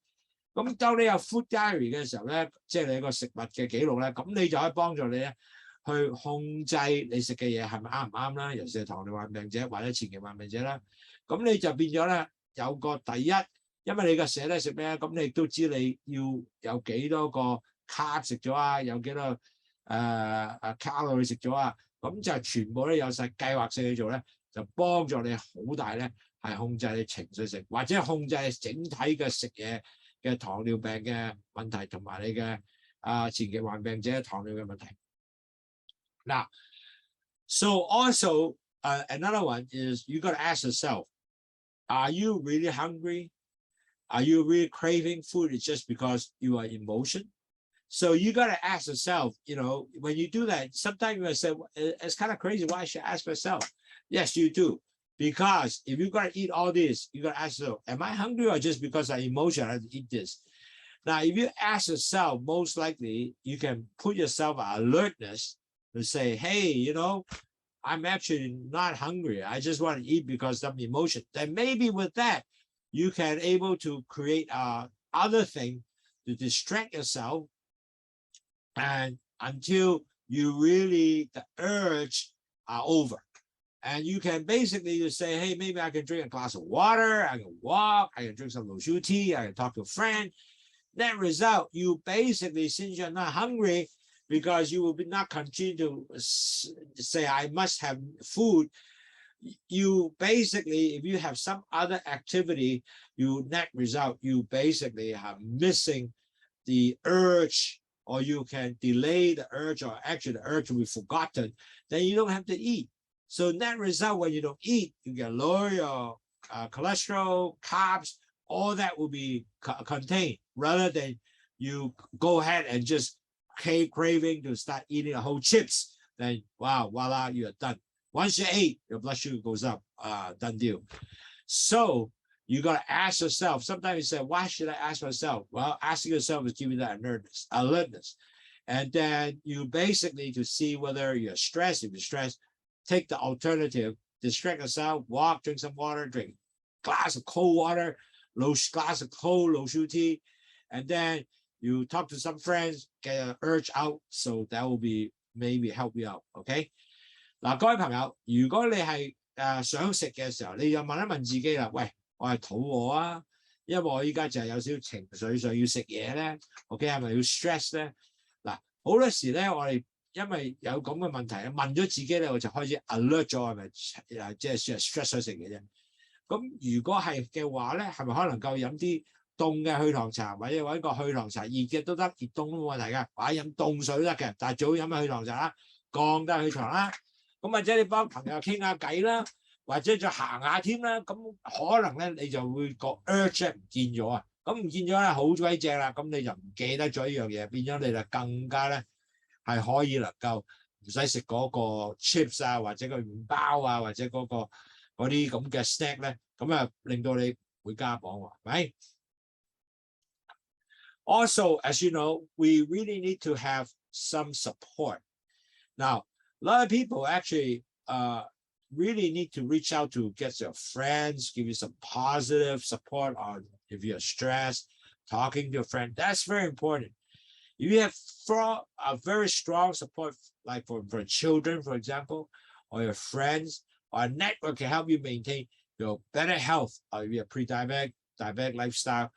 咁當你有 food diary 嘅時候咧，即係你個食物嘅記錄咧，咁你就可以幫助你咧去控制你食嘅嘢係咪啱唔啱啦，尤其是糖尿病病者或者前期患病者啦。咁你就變咗咧有個第一，因為你個寫咧食咩，咁你亦都知你要有幾多個卡食咗啊，有幾多卡路里食咗啊，咁就全部咧有晒計劃性去做咧。就幫助你好大咧，係控制你情緒性，或者控制整體嘅食嘢嘅糖尿病嘅問題，同埋你嘅前期患病者糖尿嘅問題。Now, so also another one is you got to ask yourself, are you really hungry? Are you really craving food? It's just because you are emotion. So you got to ask yourself, you know, when you do that, sometimes you say, it's kind of crazy. Why should I ask myself? Yes, you do. Because if you got to eat all this, you got to ask yourself, am I hungry or just because I'm emotional I have to eat this? Now, if you ask yourself, most likely you can put yourself at alertness to say, hey, you know, I'm actually not hungry. I just want to eat because of emotion. Then maybe with that, you can able to create other thing to distract yourself, and until you really the urge are over. And you can basically just say, hey, maybe I can drink a glass of water, I can walk, I can drink some Lowsutea, I can talk to a friend. That result, you basically, since you're not hungry, because you will not continue to say, I must have food, you basically, if you have some other activity, you net result, you basically are missing the urge, or you can delay the urge, or actually the urge will be forgotten, then you don't have to eat. So net result, when you don't eat, you can lower your cholesterol, carbs, all that will be contained, rather than you go ahead and just craving to start eating a whole chips, then wow, voila, you're done. Once you ate, your blood sugar goes up, done deal. So you got to ask yourself, sometimes you say, why should I ask myself? Well, asking yourself is giving that alertness. And then you basically to see whether you're stressed. If you're stressed, take the alternative, distract yourself, walk, drink some water, drink a glass of cold water, glass of cold Lowsutea, and then you talk to some friends, get an urge out, so that will be maybe help you out, okay? 嗱，各位朋友，如果你係想食嘅時候，你就問一問自己啦，喂，我係肚餓啊，因為我依家就係有少少情緒上要食嘢咧 ，OK 係咪要 stress 咧？嗱，好多時咧，我哋因為有咁嘅問題，問咗自己咧，我就開始 alert 咗係咪即係 stress 咗食嘢啫。咁如果係嘅話咧，係咪可能夠飲啲凍嘅去糖茶，或者揾個去糖茶熱嘅都得，熱凍都冇問題㗎，或者飲凍水都得嘅，但係最好飲去糖茶啦，降低去糖啦。咁或者你幫朋友傾下偈啦，或者再行下添啦，咁可能咧你就會個 urge 唔見咗啊，咁唔見咗咧好鬼正啦，咁你就唔記得咗呢樣嘢，變咗你就更加咧係可以能夠唔使食嗰個 chips 啊，或者個麵包啊，或者嗰啲咁嘅 snack 咧，咁啊令到你會加磅喎，係咪？ Also, as you know, we really need to have some support. Now, a lot of people actually really need to reach out to get your friends, give you some positive support on if you're stressed, talking to a friend. That's very important. If you have a very strong support, like for children, for example, or your friends, or a network can help you maintain your better health, or if you're pre-diabetic, diabetic lifestyle,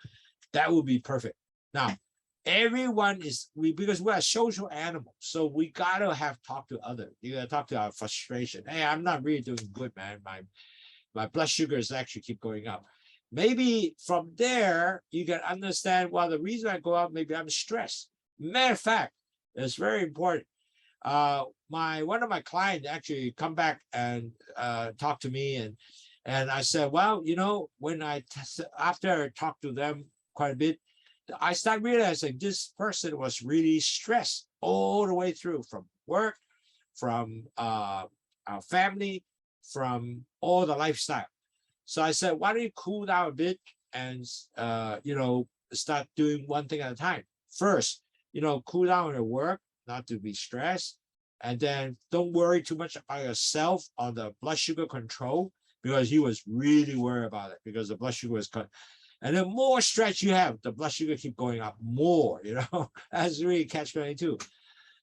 that would be perfect. Now, everyone is because we're a social animal, so we gotta have talk to others. You gotta talk to our frustration. Hey, I'm not really doing good, man. My blood sugars actually keep going up. Maybe from there you can understand, well, the reason I go up, maybe I'm stressed. Matter of fact, it's very important. One of my clients actually come back and talk to me, and I said, well, you know, when after I talked to them quite a bit, I started realizing this person was really stressed all the way through, from work, from our family, from all the lifestyle. So I said, why don't you cool down a bit and, you know, start doing one thing at a time. First, you know, cool down on your work, not to be stressed. And then don't worry too much about yourself on the blood sugar control, because he was really worried about it because the blood sugar was cut. And the more stress you have, the blood sugar keep going up more, you know, that's really catch-22.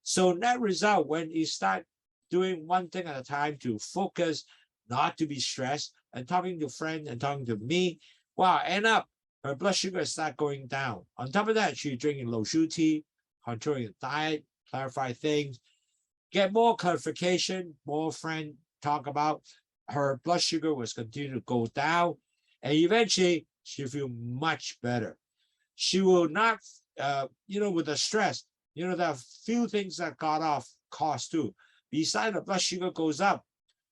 So net result, when you start doing one thing at a time to focus, not to be stressed, and talking to friends and talking to me, wow, end up, her blood sugar start going down. On top of that, she's drinking Lowsutea, controlling the diet, clarify things, get more clarification, more friends talk about, her blood sugar was continue to go down, and eventually she feel much better. She will not, with the stress, there are few things that got off cost too. Besides the blood sugar goes up,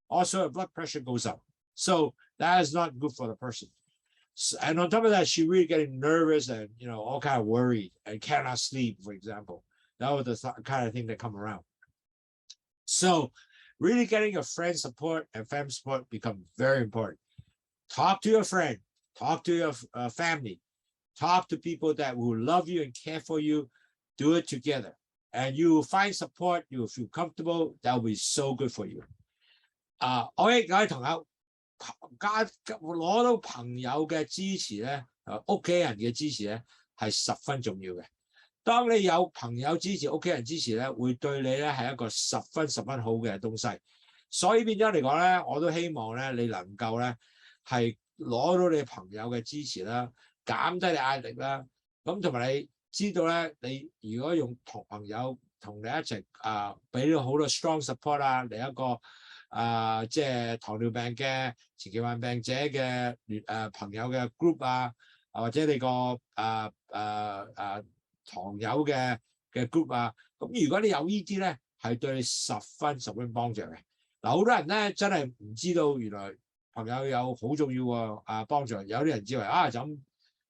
also the blood pressure goes up. So that is not good for the person. And on top of that, she really getting nervous and, all kind of worried and cannot sleep, for example. That was the kind of thing that come around. So really getting your friend support and family support become very important. Talk to your friend, talk to your family, talk to people that will love you and care for you. Do it together. And you will find support, you will feel comfortable. That will be so good for you. 我各位同學攞到朋友嘅支持咧，屋企人嘅支持咧係十分重要嘅。當你有朋友支持、屋企人支持咧，會對你咧係一個十分好嘅東西。所以變咗嚟講咧，我都希望咧你能夠咧係攞到你朋友嘅支持啦，減低你壓力啦。咁同埋你知道咧，你如果用朋友同你一齊俾到好多 strong support 啊，嚟一個即係糖尿病嘅前期患病者嘅朋友嘅 group 啊，或者你個糖友嘅 group 啊，咁如果你有呢啲咧，係對你十分幫助嘅。嗱，好多人咧真係唔知道原來朋友有好重要喎幫助，有啲人以為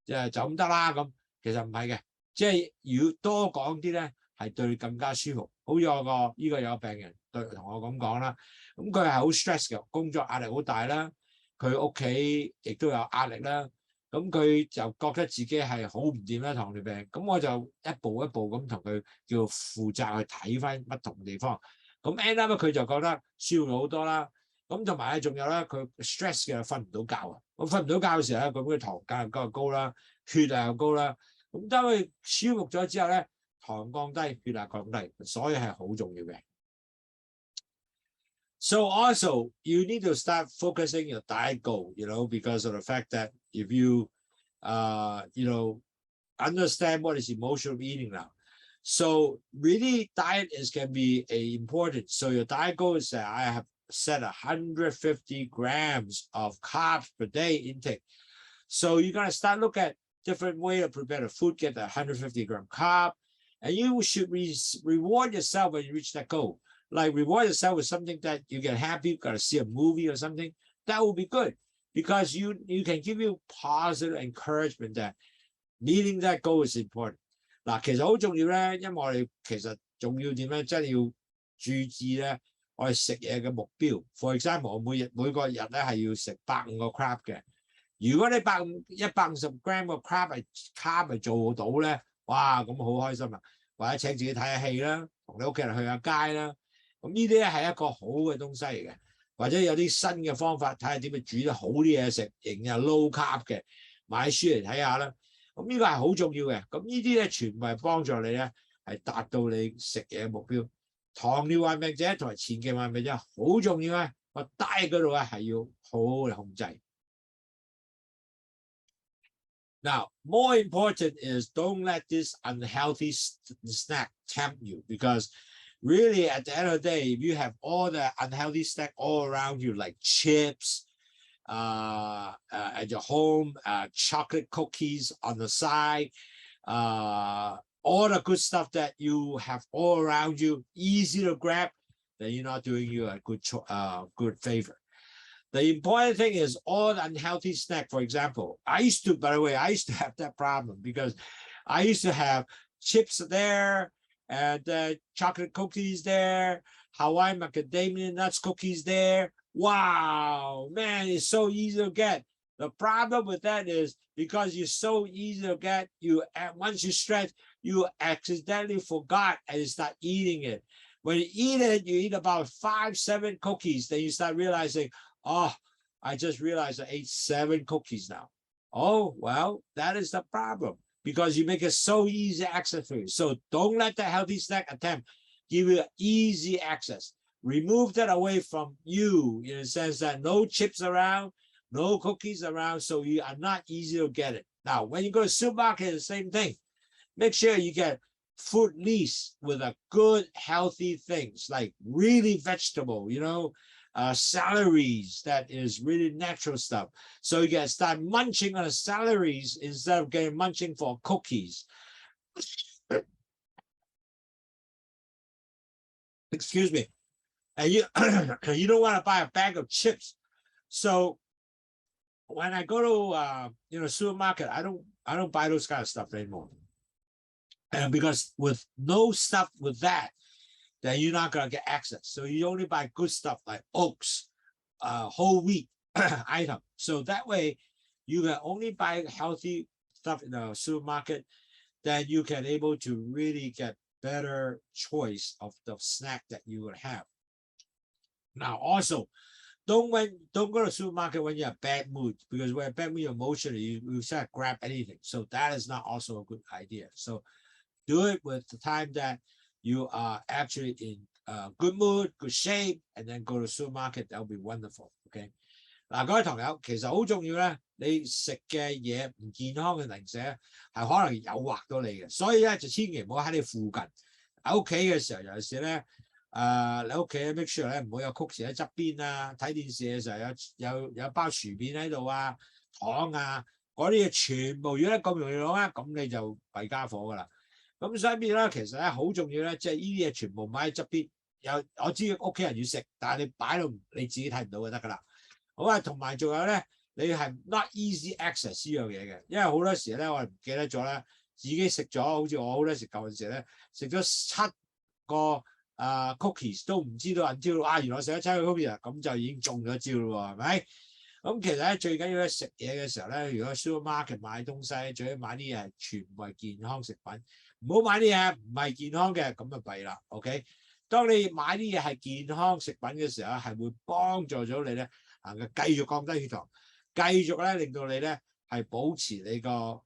就咁得啦咁，其實唔係嘅，即係要多講啲咧係對你更加舒服。好似有個病人同我咁講啦，咁佢係好 stress 嘅，工作壓力好大啦，佢屋企亦都有壓力啦，咁佢就覺得自己係好唔掂啦糖尿病，咁我就一步一步咁同佢叫負責去睇翻不同地方，咁 end up 佢就覺得舒服好多啦，咁同埋咧仲有咧佢 stress 嘅瞓唔到覺啊，咁瞓唔到覺嘅時候咧，咁佢糖價又高啦，血壓又高啦，咁當佢舒服咗之後咧，糖降低，血壓降低，所以係好重要嘅。So also, you need to start focusing your diet goal, because of the fact that if you, understand what is emotional eating now. So really diet can be important. So your diet goal is that I have set 150 grams of carbs per day intake. So you're going to start look at different way to prepare the food, get the 150 gram carb, and you should reward yourself when you reach that goal. Like reward yourself with something that you get happy, got to see a movie or something, that will be good because you can give you positive encouragement that meeting that goal is important. 嗱，其實好重要咧，因為我哋其實重要點咧，真係要注意咧，我哋食嘢嘅目標。For example， 我每個日咧係要食150個 carb 嘅。如果你150 gram 個 carb 係做到咧，哇，咁好開心啊！或者請自己睇下戲啦，同你屋企人去下街啦。咁呢啲咧係一個好嘅東西嚟嘅，或者有啲新嘅方法，睇下點樣煮得好啲嘢食，仍然係 low carb 嘅，買書嚟睇下啦。咁呢個係好重要嘅。咁呢啲咧全部係幫助你咧係達到你食嘢嘅目標。糖尿患病者同埋前期患病者好重要咧，個 diet 嗰度咧係要好好嚟控制。Now, more important is don't let this unhealthy snack tempt you because really at the end of the day, if you have all the unhealthy snack all around you like chips at your home, chocolate cookies on the side, all the good stuff that you have all around you, easy to grab, then you're not doing you a good favor. The important thing is all the unhealthy snack. For example, I used to have that problem because I used to have chips there and chocolate cookies there, Hawaiian macadamia nuts cookies there. Wow, man, it's so easy to get. The problem with that is because you're so easy to get, once you stretch, you accidentally forgot and you start eating it. When you eat about 5-7 cookies, then you start realizing, oh, I just realized I ate 7 cookies now. Oh, well, that is the problem because you make it so easy access for you. So don't let the healthy snack attempt give you easy access. Remove that away from you in the sense that no chips around, no cookies around, so you are not easy to get it. Now, when you go to supermarket, the same thing. Make sure you get food list with a good, healthy things like really vegetable, celeries that is really natural stuff. So you can start munching on the celeries instead of getting munching for cookies. Excuse me. And you you don't want to buy a bag of chips. So when I go to supermarket, I don't buy those kind of stuff anymore. And because with no stuff with that, then you're not gonna get access. So you only buy good stuff like oats, whole wheat item. So that way you can only buy healthy stuff in the supermarket. Then you can able to really get better choice of the snack that you would have. Now also, don't go to the supermarket when you're in a bad mood, because when you're in a bad mood emotionally, you start grab anything. So that is not also a good idea. So do it with the time that you are actually in good mood, good shape, and then go to the supermarket. That would be wonderful. Okay. 嗱，各位朋友，其實好重要咧，你食嘅嘢唔健康嘅零食咧，係可能誘惑到你嘅，所以咧就千祈唔好喺你附近。喺屋企嘅時候，尤其是咧，你屋企 make sure 咧唔好有曲奇喺側邊啊，睇電視嘅時候有包薯片喺度啊，糖啊，嗰啲嘢全部如果咁容易攞咧，咁你就弊家伙㗎啦。咁所以變咧，其實咧好重要咧，即係呢啲嘢全部擺喺側邊。我知屋企人要食，但係你擺到你自己睇唔到就得㗎啦。好啊，同埋仲有咧，你係 not easy access 呢樣嘢嘅，因為好多時咧我哋唔記得咗咧，自己食咗，好似我好多時舊陣時咧食咗7個cookies 都唔知道 until 原來食咗7個 cookies 咁就已經中咗招咯喎，係咪？咁其實咧最緊要咧食嘢嘅時候咧，如果 supermarket 買東西，最緊買啲嘢係全部係健康食品，唔好買啲嘢唔係健康嘅，咁就弊啦。OK， 當你買啲嘢係健康食品嘅時候，係會幫助咗你咧。繼續降低血糖，繼續咧令到你咧係保持你個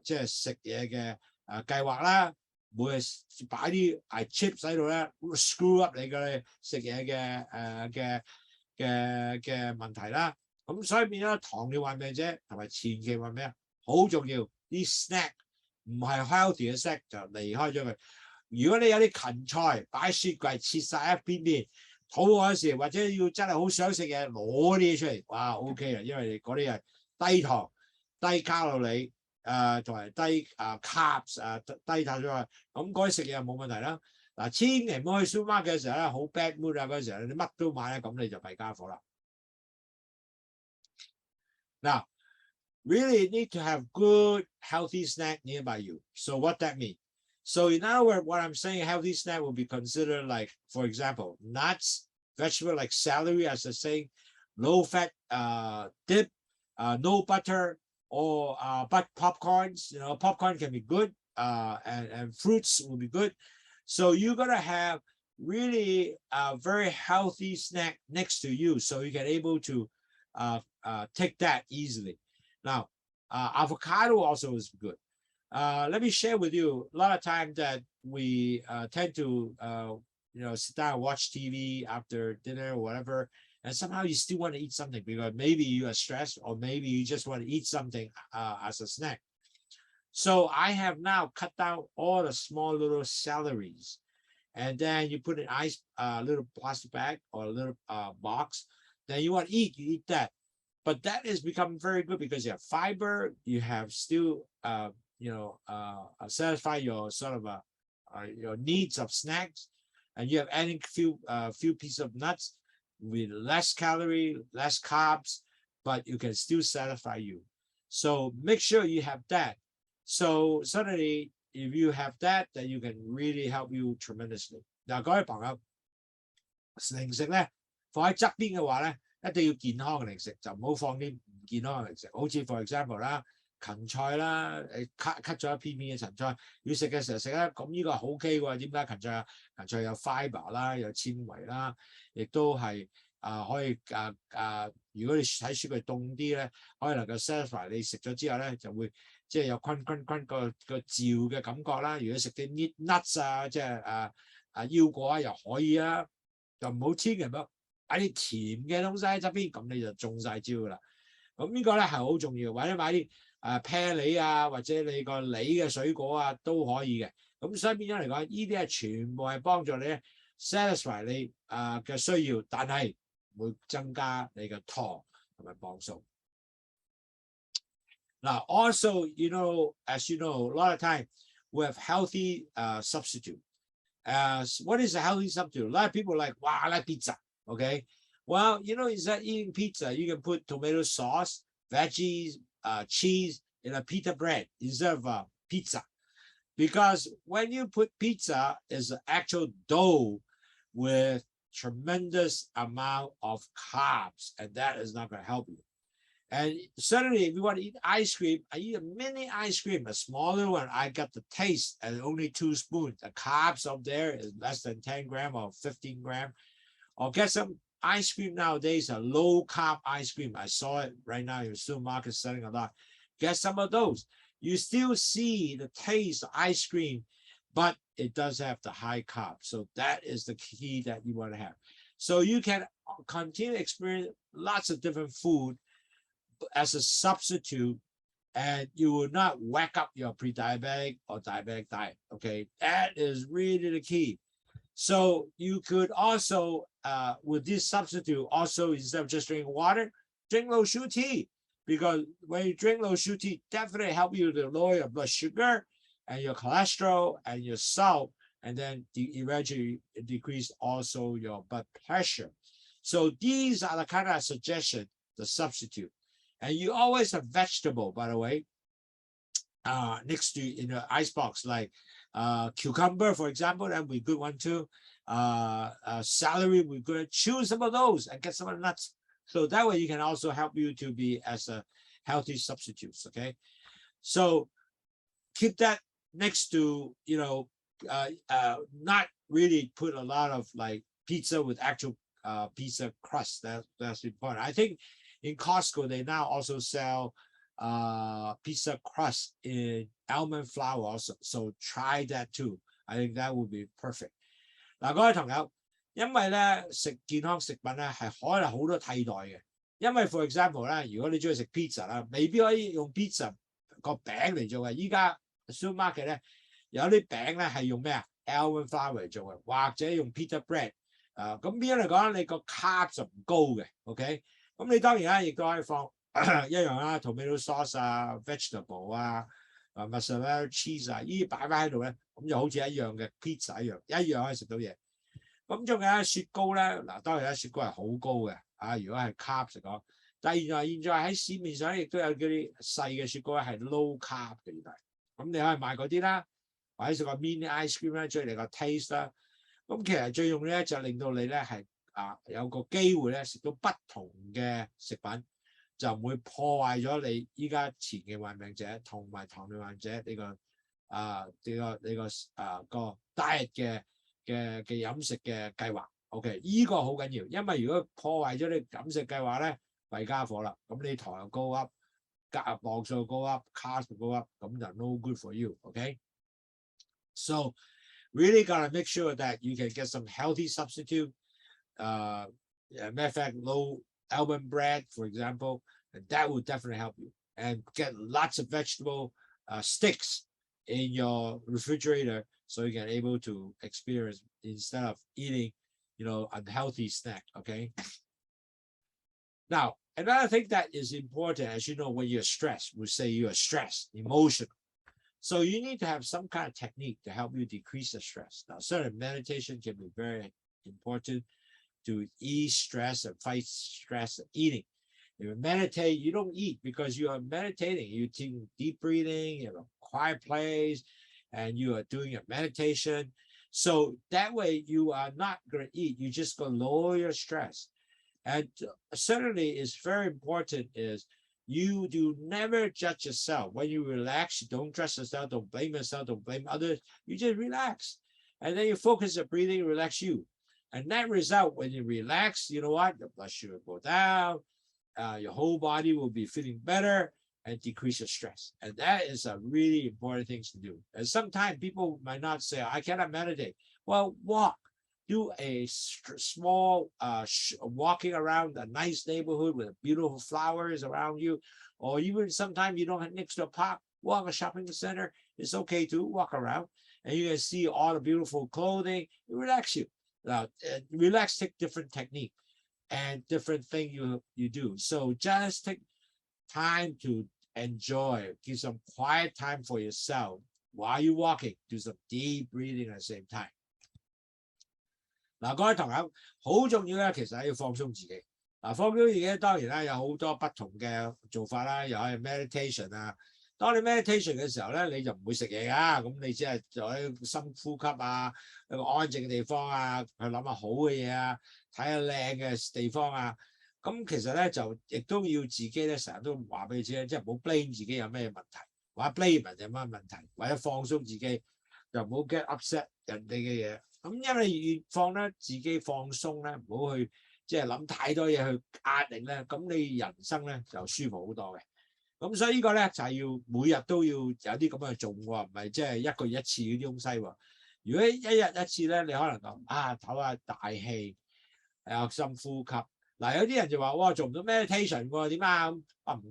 即係食嘢嘅計劃啦，每日擺啲chips 喺度咧 screw up 你嘅食嘢嘅問題啦。咁所以變咗糖尿患病者同埋前期患病好重要，啲 snack 唔係 healthy 嘅 snack 就離開咗佢。如果你有啲芹菜擺雪櫃切晒一邊邊。肚餓嗰時，或者要真係好想食嘢，攞啲嘢出嚟，哇 OK 啊，因為嗰啲係低糖、低卡路里，同埋低carbs 低碳水化，咁嗰啲食嘢冇問題啦。嗱，千祈唔好去 supermarket 嘅時候咧，好 bad mood 啊嗰時候，你乜都買咧，咁你就弊家伙啦。Now, really need to have good healthy snack nearby you. So what that means? So in other words, what I'm saying, healthy snack will be considered like, for example, nuts, vegetable like celery, as I say, low-fat dip, no butter, or but popcorns. You know, popcorn can be good, and fruits will be good. So you're gonna have really a very healthy snack next to you, so you can able to take that easily. Now, avocado also is good. Let me share with you a lot of times that we tend to sit down and watch TV after dinner or whatever, and somehow you still want to eat something because maybe you are stressed or maybe you just want to eat something as a snack. So I have now cut down all the small little celeries, and then you put an little plastic bag or a little box. Then you want to eat, you eat that. But that is becoming very good because you have fiber, you have still satisfy your sort of your needs of snacks, and you have adding few pieces of nuts with less calorie, less carbs, but you can still satisfy you. So make sure you have that. So suddenly, if you have that, then you can really help you tremendously. 嗱，各位朋友，零食咧放喺側邊嘅話咧，一定要健康嘅零食，就唔好放啲唔健康嘅零食，好似 for example 啦。芹菜啦，你 cut 咗一片片嘅芹菜，要食嘅時候食啦，咁呢個係 OK 喎。點解芹菜啊？芹菜有 fiber 啦，有纖維啦，亦都係可以如果你睇雪櫃凍啲咧，可以能夠 satisfy 你食咗之後咧，就會即係有昆個嚼嘅感覺啦。如果食啲 nuts 啊，即係腰果啊，又可以啦。就唔好千祈唔好擺啲甜嘅東西喺側邊，咁你就中晒招㗎啦。咁呢個咧係好重要，或者買啲啤梨啊，或者你個梨嘅水果啊都可以嘅。咁所以變咗嚟講，呢啲係全部係幫助你咧 satisfy 你嘅需要，但係會增加你嘅糖同埋磅數。Now, also, as you know, a lot of time we have healthy substitute. What is a healthy substitute? A lot of people are like, wow, I like pizza. Okay. Well, instead of eating pizza, you can put tomato sauce, veggies, cheese in a pita bread instead of pizza. Because when you put pizza is an actual dough with tremendous amount of carbs, and that is not going to help you. And certainly, if you want to eat ice cream, I eat a mini ice cream, a smaller one. I got the taste and only 2 spoons. The carbs up there is less than 10 grams or 15 grams. Or get some ice cream nowadays, a low carb ice cream. I saw it right now in the supermarket selling a lot. Get some of those. You still see the taste of ice cream, but it does have the high carb. So that is the key that you want to have. So you can continue to experience lots of different food as a substitute, and you will not whack up your pre-diabetic or diabetic diet. Okay, that is really the key. So you could also, with this substitute, also instead of just drinking water, drink Lowsutea tea. Because when you drink Lowsutea tea, definitely help you to lower your blood sugar and your cholesterol and your salt, and then eventually decrease also your blood pressure. So these are the kind of suggestions, the substitute. And you always have vegetable, by the way, next to in the icebox, like cucumber, for example, that would be a good one too. Celery, we're going to choose some of those and get some of the nuts. So that way you can also help you to be as a healthy substitutes, okay? So keep that next to, not really put a lot of like pizza with actual pizza crust. That's important. I think in Costco, they now also sell pizza crust in almond flour also. So try that too. I think that would be perfect. 嗱，各位朋友，因為咧食健康食品咧係可能好多替代嘅。因為 for example 咧，如果你中意食 pizza 啦，未必可以用 pizza 個餅嚟做嘅。依家 supermarket 咧有啲餅咧係用咩啊 almond flour 嚟做嘅，或者用 pita bread。咁邊樣嚟講，你個 carb 就唔高嘅。OK。咁你當然啦，亦都可以放一樣啦 ，tomato sauce 啊 ，vegetable 啊，mozzarella cheese 啊，呢啲擺翻喺度咧，咁就好似一樣嘅 pizza 一樣可以食到嘢。咁仲有雪糕咧，嗱當然啦，雪糕係好高嘅，如果係 carb 嚟講，但係現在喺市面上亦都有嗰啲細嘅雪糕咧係 low carb 嘅，原來。咁你可以買嗰啲啦，或者食個 mini ice cream 咧，追你個 taste 啦。咁其實最重要咧就令到你咧係有個機會咧食到不同嘅食品，就唔會破壞咗你依家前嘅患病者同埋糖尿患者呢個個 diet 嘅飲食嘅計劃。OK， 呢個好緊要，因為如果破壞咗你飲食計劃咧，弊家伙啦，咁你糖又高 up， 磅數高 up，carbs 高 up， 咁就 no good for you。OK， so really gotta make sure that you can get some healthy substitute. Matter of fact, low almond bread, for example, and that will definitely help you. And get lots of vegetable sticks in your refrigerator so you can able to experience instead of eating, unhealthy snack. Okay. Now, another thing that is important, as you know, when you're stressed, we say you are stressed, emotional. So you need to have some kind of technique to help you decrease the stress. Now, certainly meditation can be very important to ease stress and fight stress and eating. If you meditate, you don't eat because you are meditating. You're taking deep breathing, you have a quiet place, and you are doing a meditation. So that way you are not going to eat. You just going to lower your stress. And certainly it's very important is you do never judge yourself. When you relax, you don't judge yourself, don't blame yourself, don't blame others. You just relax. And then you focus on breathing, relax you. And that result, when you relax, you know what? The blood sugar will go down. Your whole body will be feeling better and decrease your stress. And that is a really important thing to do. And sometimes people might not say, I cannot meditate. Well, walk. Do a small walking around a nice neighborhood with beautiful flowers around you. Or even sometimes you don't have next to a park, walk a shopping center. It's okay to walk around. And you can see all the beautiful clothing. It relax you. Relax, take different technique. and different things you do. So just take time to enjoy, give some quiet time for yourself while you're walking. Do some deep breathing at the same time. 嗱，各位同學好重要咧，其實係要放鬆自己。嗱，放鬆自己當然啦，有好多不同嘅做法啦，又係 meditation 啊。當你 meditation 嘅時候咧，你就唔會食嘢㗎，咁你只係做啲深呼吸啊，一個安靜嘅地方啊，去諗下好嘅嘢啊，睇下靚嘅地方啊。咁其實咧就亦都要自己咧成日都話俾你知，即係唔好 blame 自己有咩問題，或者 blame 人有乜問題，或者放鬆自己，就唔好 get upset 人哋嘅嘢。咁因為越放咧自己放鬆咧，唔好去即係諗太多嘢去壓力咧，咁你人生咧就舒服好多嘅。咁所以呢個咧就係要每日都要有啲咁嘅做喎，唔係即係一個月一次嗰啲東西喎。如果一日一次咧，你可能講唞下大氣，有深呼吸。嗱，有啲人就話哇做唔到 meditation 喎，點啊？唔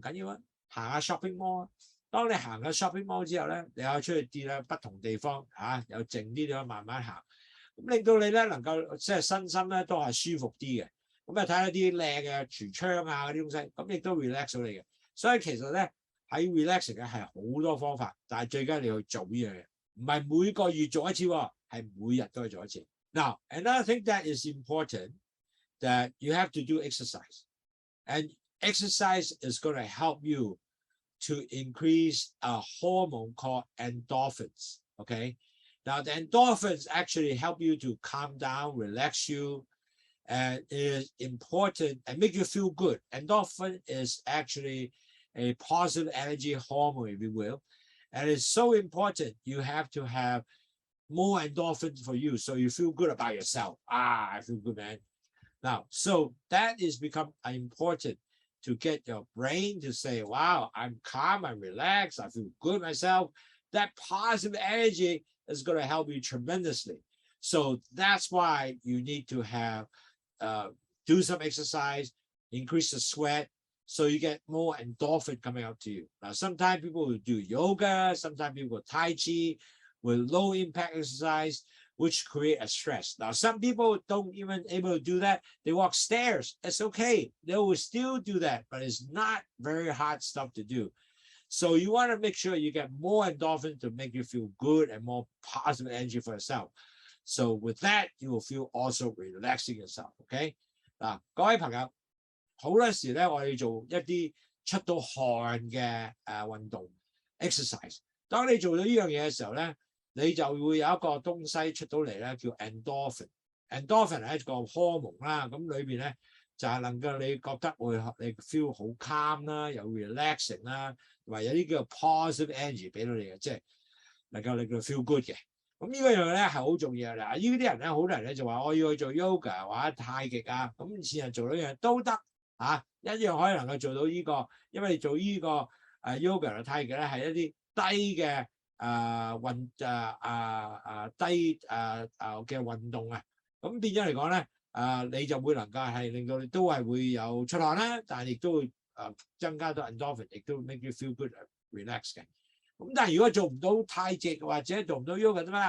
緊要啊，行下 shopping mall 啊。當你行下 shopping mall 之後咧，你可以出去啲咧不同地方有靜啲地方慢慢行，咁令到你咧能夠即係身心咧都係舒服啲嘅。咁睇下啲靚嘅櫥窗啊嗰啲東西，咁亦都 relax 到你嘅。所以其實咧喺 relaxing 嘅係好多方法，但係最緊要你去做呢樣嘢，唔係每個月做一次喎，係每日都去做一次。Now another thing that is important that you have to do exercise, and exercise is going to help you to increase a hormone called endorphins. Okay, now the endorphins actually help you to calm down, relax you, and is important and make you feel good. Endorphin is actually a positive energy hormone, if you will, and it's so important. You have to have more endorphins for you, so you feel good about yourself. I feel good, man. Now, so that is become important to get your brain to say, wow, I'm calm, I'm relaxed, I feel good myself. That positive energy is going to help you tremendously. So that's why you need to have do some exercise, increase the sweat, so you get more endorphin coming out to you. Now, sometimes people will do yoga, sometimes people will Tai Chi with low impact exercise, which create a stress. Now, some people don't even able to do that. They walk stairs. It's okay. They will still do that, but it's not very hard stuff to do. So you want to make sure you get more endorphin to make you feel good and more positive energy for yourself. So with that, you will feel also relaxing yourself. Okay? 嗱，各位朋友，好多時咧，我哋做一啲出到汗嘅運動 exercise。當你做到呢樣嘢嘅時候咧，你就會有一個東西出到嚟咧，叫 endorphin。endorphin 係一個 hormone 啦，咁裏邊咧就係能夠你覺得會你 feel 好 calm 啦，有 relaxing 啦，同埋有啲叫 positive energy 俾到你嘅，即係能夠令到 feel good 嘅。咁呢個樣咧係好重要嘅。嗱，呢啲人咧，好多人咧就話我要去做 yoga 或者太極啊，咁以前人做到樣都得一樣可以能夠做到呢個，因為做呢個yoga 同太極咧係一啲低嘅低嘅運動啊，咁變咗嚟講咧你就會能夠係令到你都係會有出汗啦，但係亦都會增加到 endorphin， 亦都 make you feel good relax 嘅。咁但係如果做唔到太極或者做唔到 yoga 得咩？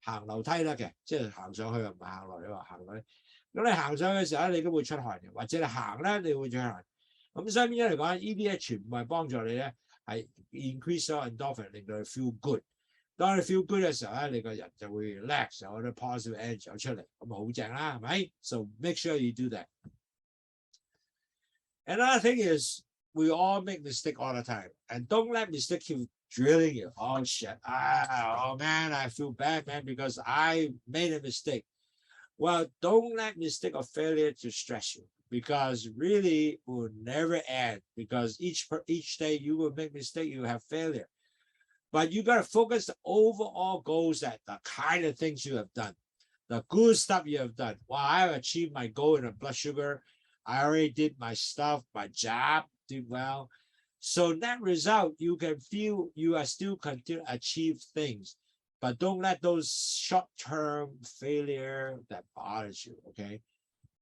行樓梯得嘅，即係行上去唔係行落去喎，行落去。咁你行上去嘅時候咧，你都會出汗嘅，或者你行咧，你會出汗。咁所以變咗嚟講，呢啲咧全部係幫助你咧係 increase 咗 endorphin， 令到你 feel good。當你 feel good 嘅時候咧，你個人就會 relax， 有啲 positive energy 出嚟，咁啊好正啦，係咪？ So make sure you do that. Another thing is we all make mistake all the time, and don't let mistake keep drilling you. Oh shit! Oh man, I feel bad, man, because I made a mistake. Well, don't let mistake or failure to stress you, because really it will never end. Because each day you will make mistake, you have failure. But you got to focus the overall goals, that the kind of things you have done, the good stuff you have done. Well, I have achieved my goal in the blood sugar. I already did my stuff, my job did well. So that result, you can feel you are still continue to achieve things, but don't let those short-term failure that bothers you. Okay,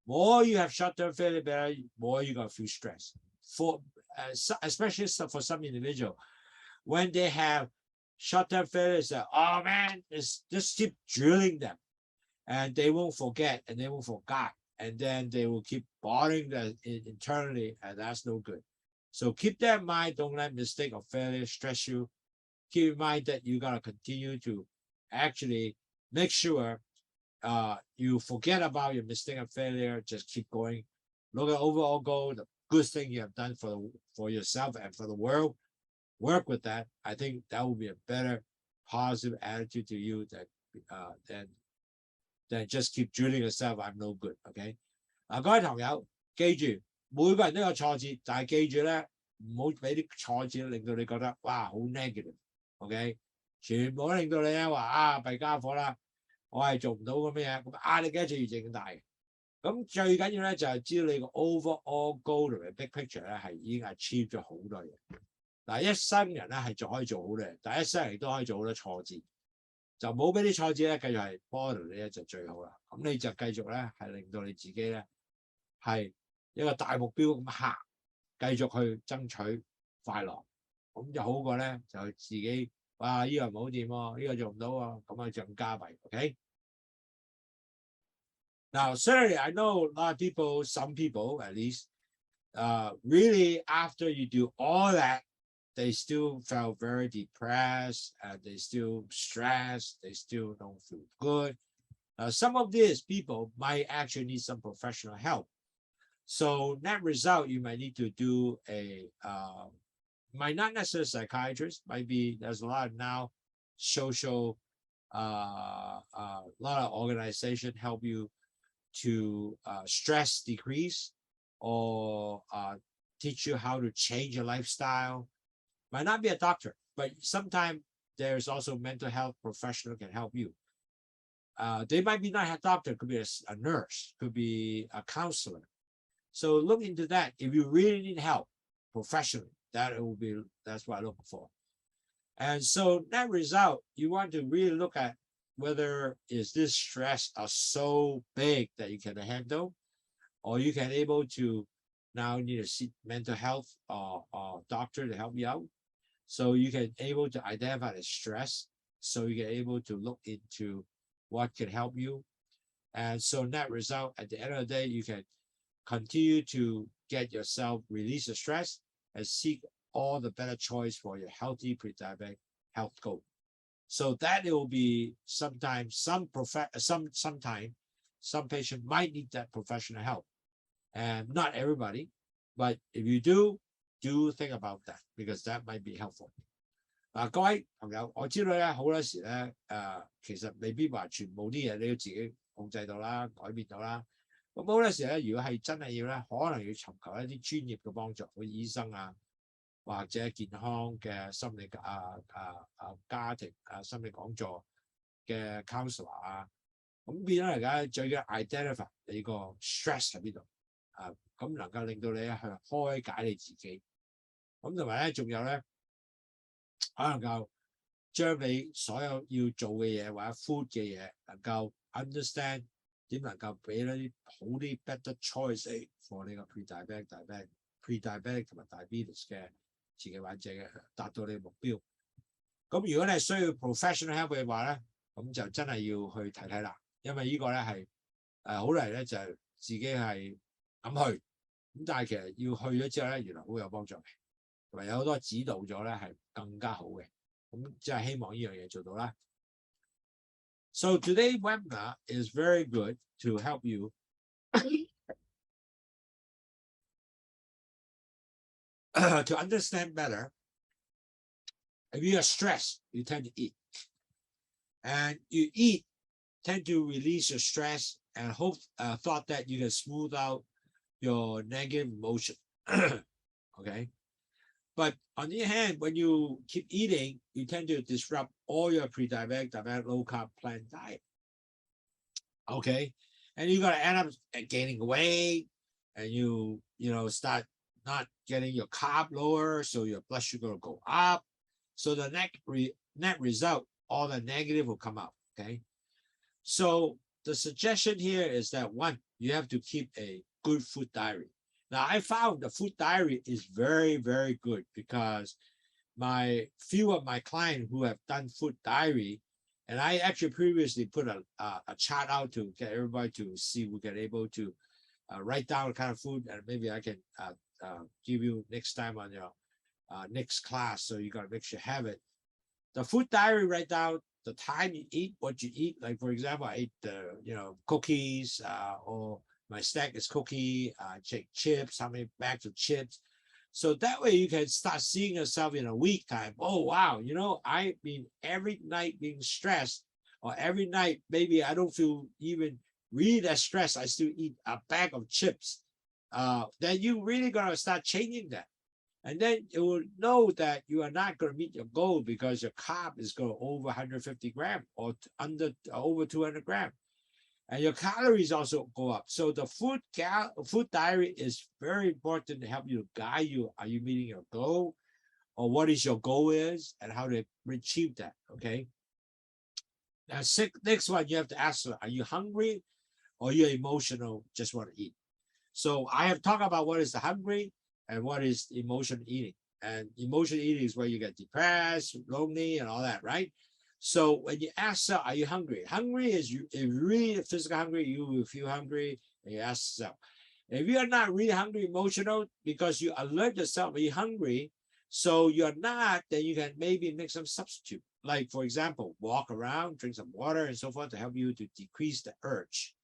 more you have short-term failure, better, more you're gonna feel stress. For especially for some individual, when they have short-term failure, it's like, oh man, it's just keep drilling them, and they won't forget and they won't forget. and then they will keep bothering that internally, and that's no good. So keep that in mind. Don't let mistake or failure stress you. Keep in mind that you gotta continue to actually make sure you forget about your mistake and failure. Just keep going. Look at overall goal, the good thing you have done for yourself and for the world. Work with that. I think that will be a better positive attitude to you than just keep drilling yourself. I'm no good. Okay. 各位朋友，記住每個人都有挫折，但係記住咧，唔好俾啲挫折令到你覺得哇好 negative。OK， 全部都令到你咧話弊家伙啦，我係做唔到咁嘅嘢，咁壓力嘅越整大嘅。咁最緊要咧就係知道你個 overall goal 同埋 big picture 咧係已經 achieve 咗好多嘢。嗱，一生人咧係可以做好多嘢，但係一生人亦都可以做好多挫折。就冇俾啲挫折咧，繼續係 bother 你咧就最好啦。咁你就繼續咧係令到你自己咧係一個大目標咁行，繼續去爭取快樂。咁就好過咧就自己哇呢個唔好掂喎，呢個做唔到喎，咁啊更加弊。OK。Now, certainly, I know a lot of people, some people at least, really after you do all that, they still felt very depressed, they still stressed, they still don't feel good. Some of these people might actually need some professional help. So net result, you might need to do might not necessarily a psychiatrist, might be, there's a lot of now social, a lot of organization help you to stress decrease or teach you how to change your lifestyle. Might not be a doctor, but sometimes there's also mental health professional can help you. They might be not a doctor, could be a nurse, could be a counselor. So look into that. If you really need help professionally, that's what I look for. And so that result, you want to really look at whether is this stress are so big that you can handle, or you can able to now need to seek mental health or doctor to help you out. So you can able to identify the stress, so you can able to look into what can help you. And so that result, at the end of the day, you can continue to get yourself release the stress and seek all the better choice for your healthy pre-diabetic health goal. So that it will be sometimes some patient might need that professional help, and not everybody, but if you do think about that, because that might be helpful. 各位朋友，我知道咧好多時咧其實未必話全部啲嘢你要自己控制到啦、改變到啦。咁好多時咧，如果係真係要咧，可能要尋求一啲專業嘅幫助，好似醫生啊。或者健康嘅心理家庭心理講座嘅 counselor 啊，咁變咗嚟講，最緊 identify 你個 stress 喺邊度咁能夠令到你去開解你自己，咁同埋咧，仲有咧，可能夠將你所有要做嘅嘢或者 food 嘅嘢能夠 understand 點能夠俾啲好啲 better choice for 呢個 pre-diabetic 同埋 diabetes 嘅自己患者嘅達到你嘅目標。咁如果你係需要 professional help 嘅話咧，咁就真係要去睇睇啦，因為呢個咧係好多人咧就自己係咁去，咁但係其實要去咗之後咧，原來好有幫助嘅，同埋有好多指導咗咧係更加好嘅。咁即係希望呢樣嘢做到啦。So today's webinar is very good to help you to understand better. If you are stressed, you tend to eat. And you eat, tend to release your stress and thought that you can smooth out your negative emotion. Okay? But on the other hand, when you keep eating, you tend to disrupt all your pre-diabetic, diabetic, low-carb plant diet. Okay? And you're going to end up gaining weight, and you start not getting your carb lower, so your blood sugar will go up. So the net result, all the negative will come out. Okay? So the suggestion here is that, one, you have to keep a good food diary. Now, I found the food diary is very, very good because few of my clients who have done food diary, And I actually previously put a chart out to get everybody to see we get able to write down the kind of food, and maybe I can give you next time on your next class. So you got to make sure you have it. The food diary, write down the time you eat, what you eat. Like for example, I ate cookies, or my snack is cookie, chips, how many bags of chips. So that way you can start seeing yourself in a week time. Oh, wow. I've been every night being stressed, or every night, maybe I don't feel even really that stressed. I still eat a bag of chips. Then you really got to start changing that. And then you will know that you are not going to meet your goal because your carb is going over 150 grams or over 200 grams. And your calories also go up. So the food diary is very important to help you, guide you. Are you meeting your goal, or what is your goal is, and how to achieve that? Okay. Now, next one, you have to ask, are you hungry, or you're emotional, just want to eat? So I have talked about what is the hungry and what is emotional eating. And emotional eating is where you get depressed, lonely, and all that, right? So when you ask yourself, are you hungry? Hungry is if you're really physically hungry, you will feel hungry, and you ask yourself. If you are not really hungry, emotional, because you alert yourself, are you hungry? So you're not, then you can maybe make some substitute. Like, for example, walk around, drink some water, and so forth to help you to decrease the urge.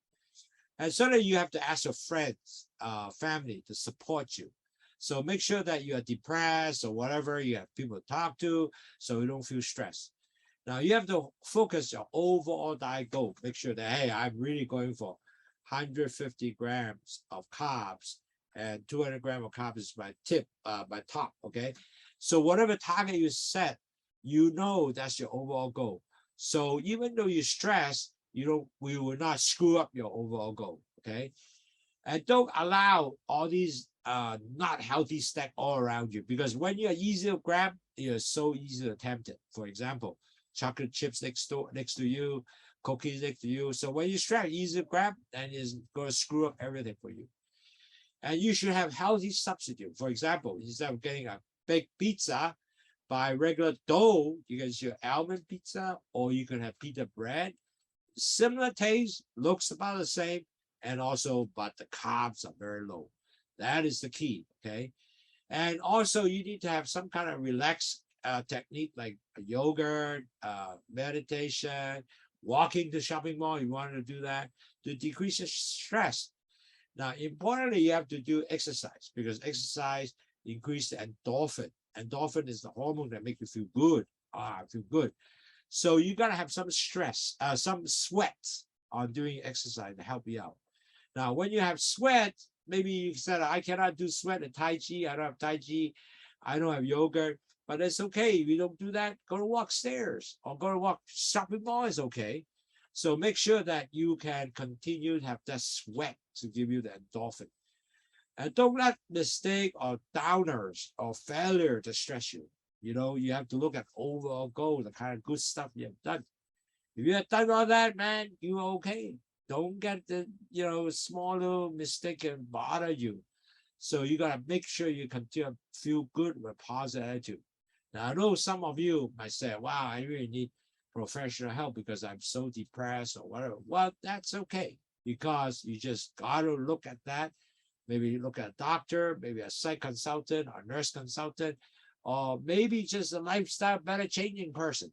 And certainly you have to ask your friends, family to support you. So make sure that you are depressed or whatever, you have people to talk to so you don't feel stressed. Now you have to focus your overall diet goal. Make sure that, hey, I'm really going for 150 grams of carbs, and 200 grams of carbs is my top, okay? So whatever target you set, that's your overall goal. So even though you're stressed, we will not screw up your overall goal, okay? And don't allow all these not healthy snack all around you, because when you're easy to grab, you're so easy to tempt it. For example, chocolate chips next to you, cookies next to you. So when you stress, easy to grab, and it's going to screw up everything for you. And you should have healthy substitute. For example, instead of getting a big pizza by regular dough, you can use your almond pizza, or you can have pita bread. Similar taste, looks about the same, but the carbs are very low. That is the key, okay? And also you need to have some kind of relaxed technique, like yogurt, meditation, walking to shopping mall. You want to do that to decrease your stress. Now, importantly, you have to do exercise, because exercise increases the endorphin. Endorphin is the hormone that makes you feel good. Feel good. So you got to have some stress, some sweat on doing exercise to help you out. Now, when you have sweat, maybe you said, I cannot do sweat at Tai Chi. I don't have Tai Chi. I don't have yogurt. But it's okay. If you don't do that, go to walk stairs or go to walk shopping mall is okay. So make sure that you can continue to have that sweat to give you the endorphin. And don't let mistake or downers or failure to stress you. You have to look at overall goal, the kind of good stuff you have done. If you have done all that, man, you're okay. Don't get the, small little mistake and bother you. So you got to make sure you continue to feel good with positive attitude. Now, I know some of you might say, wow, I really need professional help because I'm so depressed or whatever. Well, that's okay, because you just got to look at that. Maybe look at a doctor, maybe a psych consultant or nurse consultant, or maybe just a lifestyle better changing person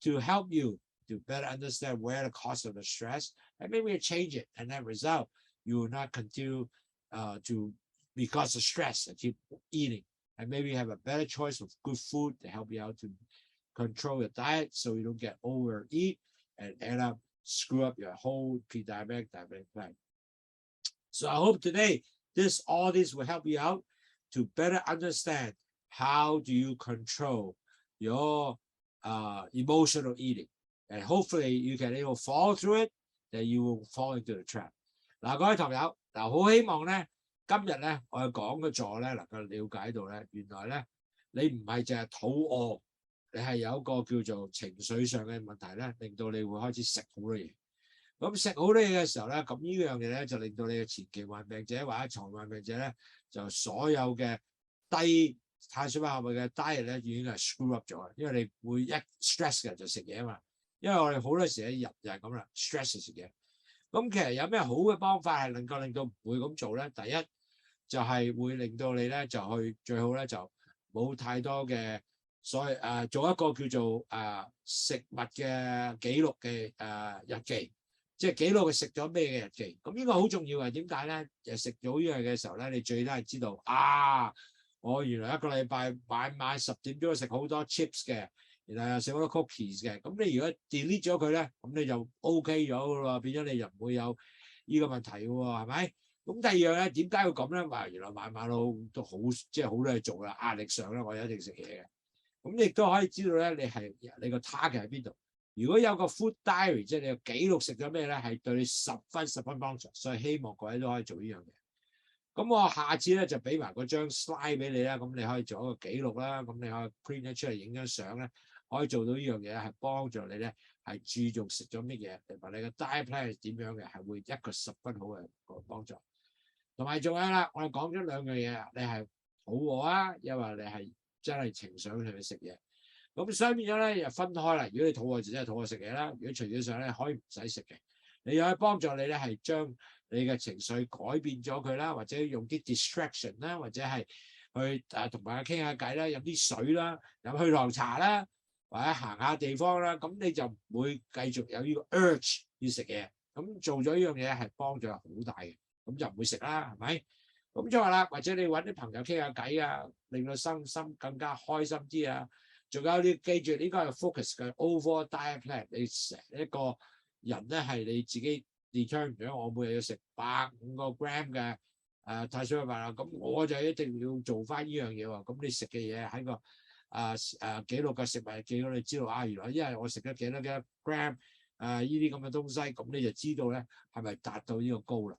to help you to better understand where the cause of the stress, and maybe you change it. And that result, you will not continue because of stress and keep eating. And maybe you have a better choice of good food to help you out to control your diet so you don't get overeat and end up screw up your whole pre-diabetic diabetic plan. So I hope today all this will help you out to better understand how do you control your emotional eating. And hopefully you can able fall through it, that you will fall into the trap. 嗱，各位同友，好希望咧，今日咧我講嘅座咧能夠了解到咧，原來咧你唔係淨係肚餓，你係有一個叫做情緒上嘅問題咧，令到你會開始食好多嘢。咁食好多嘢嘅時候咧，咁呢樣嘢咧就令到你嘅前期患病者或者床患病者咧，就所有嘅低碳水化合物嘅 diet 咧已經係 screw up 咗，因為你會一 stress 嘅就食嘢啊嘛。因為我哋好多時嘅人就係咁啦 ，stress 食嘢。咁其實有咩好嘅方法係能夠令到唔會咁做咧？第一就係會令到你咧就去最好咧就冇太多嘅所謂做一個叫做食物嘅記錄嘅日記，即係記錄佢食咗咩嘅日記。咁呢個好重要嘅，點解咧？食咗呢樣嘅時候咧，你最低係知道我原來一個禮拜晚10點鐘食好多 chips 嘅。然後又食好多 cookies 嘅，咁你如果 delete 咗佢咧，咁你就 OK 咗㗎咯，變咗你就唔會有呢個問題嘅喎，係咪？咁第二樣咧，點解要咁咧？話原來晚都好，即係好多嘢做啦，壓力上咧，我一定食嘢嘅。咁亦都可以知道咧，你個 target 喺邊度？如果有個 food diary， 即係你個記錄食咗咩咧，係對你十分幫助，所以希望各位都可以做呢樣嘢。咁我下次咧就俾埋嗰張 slide 俾你啦，咁你可以做一個記錄啦，咁你可以 print 咗出嚟影張相咧。可以做到呢樣嘢係幫助你咧，係注重食咗乜嘢，同埋你嘅 diet plan 係點樣嘅，係會一個十分好嘅幫助。同埋仲有啦，我哋講咗兩樣嘢，你係肚餓啊，又話你係真係情緒上去食嘢。咁所以變咗咧，又分開啦。如果你肚餓就真係肚餓食嘢啦。如果隨住上咧可以唔使食嘅，你又可以幫助你咧係將你嘅情緒改變咗佢啦，或者用啲 distraction 啦，或者係去同朋友傾下偈啦，飲啲水啦，飲去糖茶啦。或者行下地方啦，咁你就唔會繼續有呢個 urge 要食嘢。咁做咗呢樣嘢係幫助好大嘅，咁就唔會食啦，係咪？咁即係話啦，或者你揾啲朋友傾下偈啊，令到心更加開心啲啊。仲有你記住呢個係 focus 嘅 overall diet plan。你成一個人咧係你自己 determine 咗，我每日要食150個 gram 嘅碳水化合物，咁我就一定要做翻呢樣嘢喎。咁你食嘅嘢喺個記錄嘅食物記錄，你知道原來因為我食咗幾多 gram 呢啲咁嘅東西，咁你就知道咧係咪達到呢個高啦。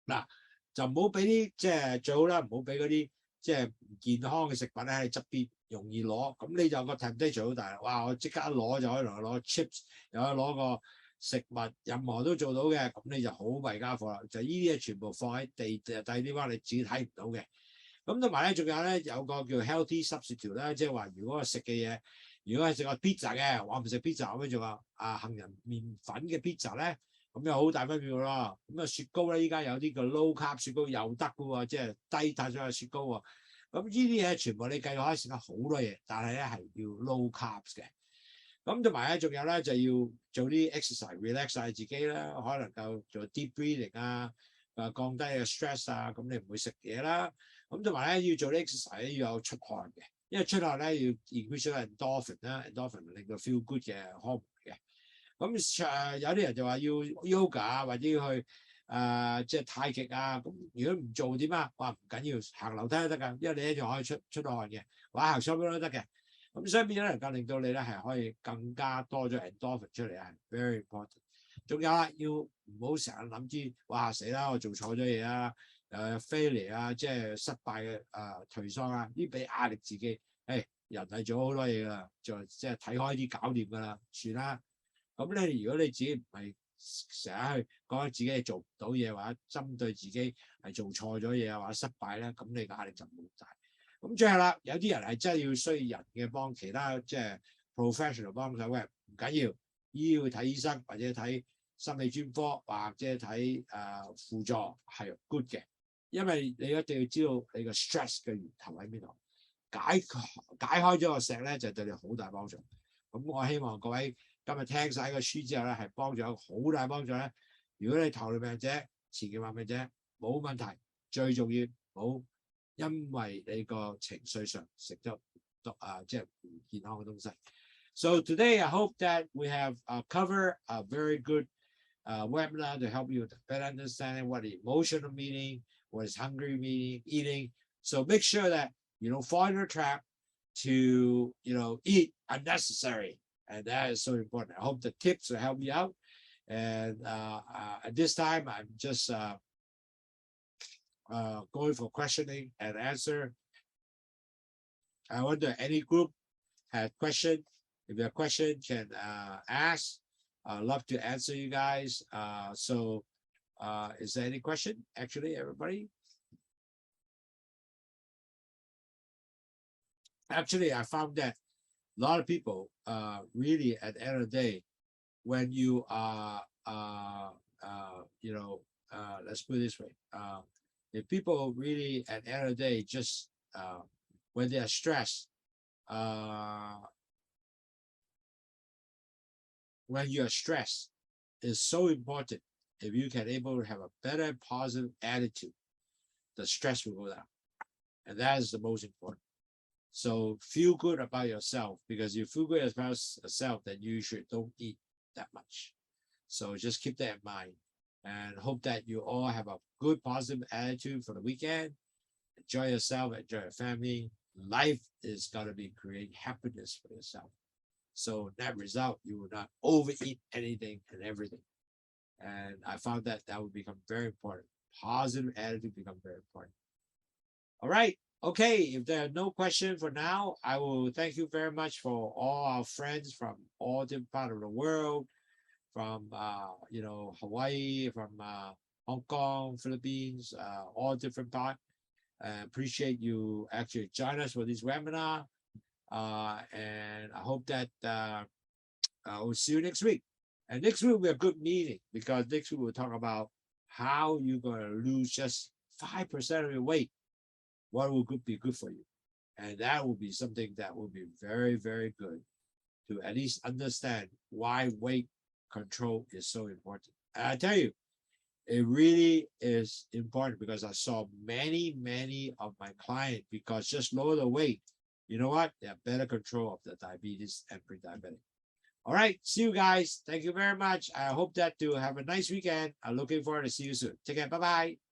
嗱，就唔好俾啲即係最好啦，唔好俾嗰啲即係唔健康嘅食品咧喺側邊容易攞，咁你就個 temptation 好大啦。哇！我即刻一攞就可以攞 chips，又可以攞個食物，任何都做到嘅，咁你就好弊家伙啦。就呢啲嘢全部放喺第啲地方你自己睇唔到嘅。咁同埋咧，仲有咧有個叫 healthy substitute 啦，即係話如果我食嘅嘢，如果係食個 pizza 嘅，我唔食 pizza，咁樣仲有杏仁麵粉嘅 pizza 咧，咁有好大分別咯。咁雪糕咧，依家有啲叫 low carb 雪糕又得嘅喎，即係低碳水嘅雪糕喎。咁呢啲嘢全部你繼續可以食得好多嘢，但係咧係要 low carbs 嘅。咁同埋咧，仲有咧就要做啲 exercise，relax 晒自己啦，可能夠做 deep breathing 降低嘅 stress 咁你唔會食嘢啦。咁同埋咧要做啲 exercise 咧要有出汗嘅，因為出汗咧要 increase 咗 endorphin 啦 ，endorphin 令到 feel good 嘅 hormone 嘅。咁有啲人就話要 yoga 或者要去即係太極咁如果唔做點啊？話唔緊要，行樓梯都得㗎，因為你一樣可以出汗嘅，或者行雙邊都得嘅。咁所以變咗能夠令到你咧係可以更加多咗 endorphin 出嚟係 very important。仲有啦，要唔好成日諗住哇死啦，我做錯咗嘢failure 即係失敗嘅頹喪呢俾壓力自己。人係做好多嘢㗎，就即係睇開啲搞掂㗎啦，算啦。咁你如果你自己唔係成日去講自己係做唔到嘢，或者針對自己係做錯咗嘢或者失敗咧，咁你嘅壓力就冇大。咁最後啦，有啲人係真係要需要人嘅幫，其他即係 professional 幫手嘅，唔緊要，要睇醫生或者睇心理專科或者睇輔助係 good 嘅，因為你一定要知道你個 stress 嘅源頭喺邊度，解開咗個石咧就對你好大幫助。咁我希望各位今日聽晒個書之後咧，係幫助好大幫助咧。如果你糖尿病者、前期患病者冇問題，最重要冇因為你個情緒上食得即係唔健康嘅東西。So today I hope that we have covered a very good webinar to help you better understand what is emotional eating, what is hungry eating. So make sure that you don't fall into a trap to eat unnecessary, and that is so important. I hope the tips will help you out. And at this time, I'm just going for questioning and answer. I wonder any group had question. If you have a question, can ask. I'd love to answer you guys. So is there any question? Actually, everybody? Actually, I found that a lot of people really at the end of the day, when you are let's put it this way, if people really at the end of the day just when they are stressed, when you are stressed, it's so important. If you can able to have a better positive attitude, the stress will go down, and that is the most important. So feel good about yourself, because you feel good about yourself, then you don't eat that much. So just keep that in mind, and hope that you all have a good positive attitude for the weekend. Enjoy yourself, enjoy your family. Life is gonna be create happiness for yourself. So that result, you will not overeat anything and everything. And I found that would become very important. Positive attitude become very important. All right. Okay. If there are no questions for now, I will thank you very much for all our friends from all different parts of the world, from Hawaii, from Hong Kong, Philippines, all different parts. Appreciate you actually join us for this webinar. And I hope that we'll see you next week. And next week will be a good meeting, because next week we'll talk about how you're going to lose just 5% of your weight. What will be good for you? And that will be something that will be very, very good to at least understand why weight control is so important. And I tell you, it really is important, because I saw many of my clients, because just lower the weight, you know what? They have better control of the diabetes and pre-diabetic. All right. See you guys. Thank you very much. I hope that you have a nice weekend. I'm looking forward to see you soon. Take care. Bye-bye.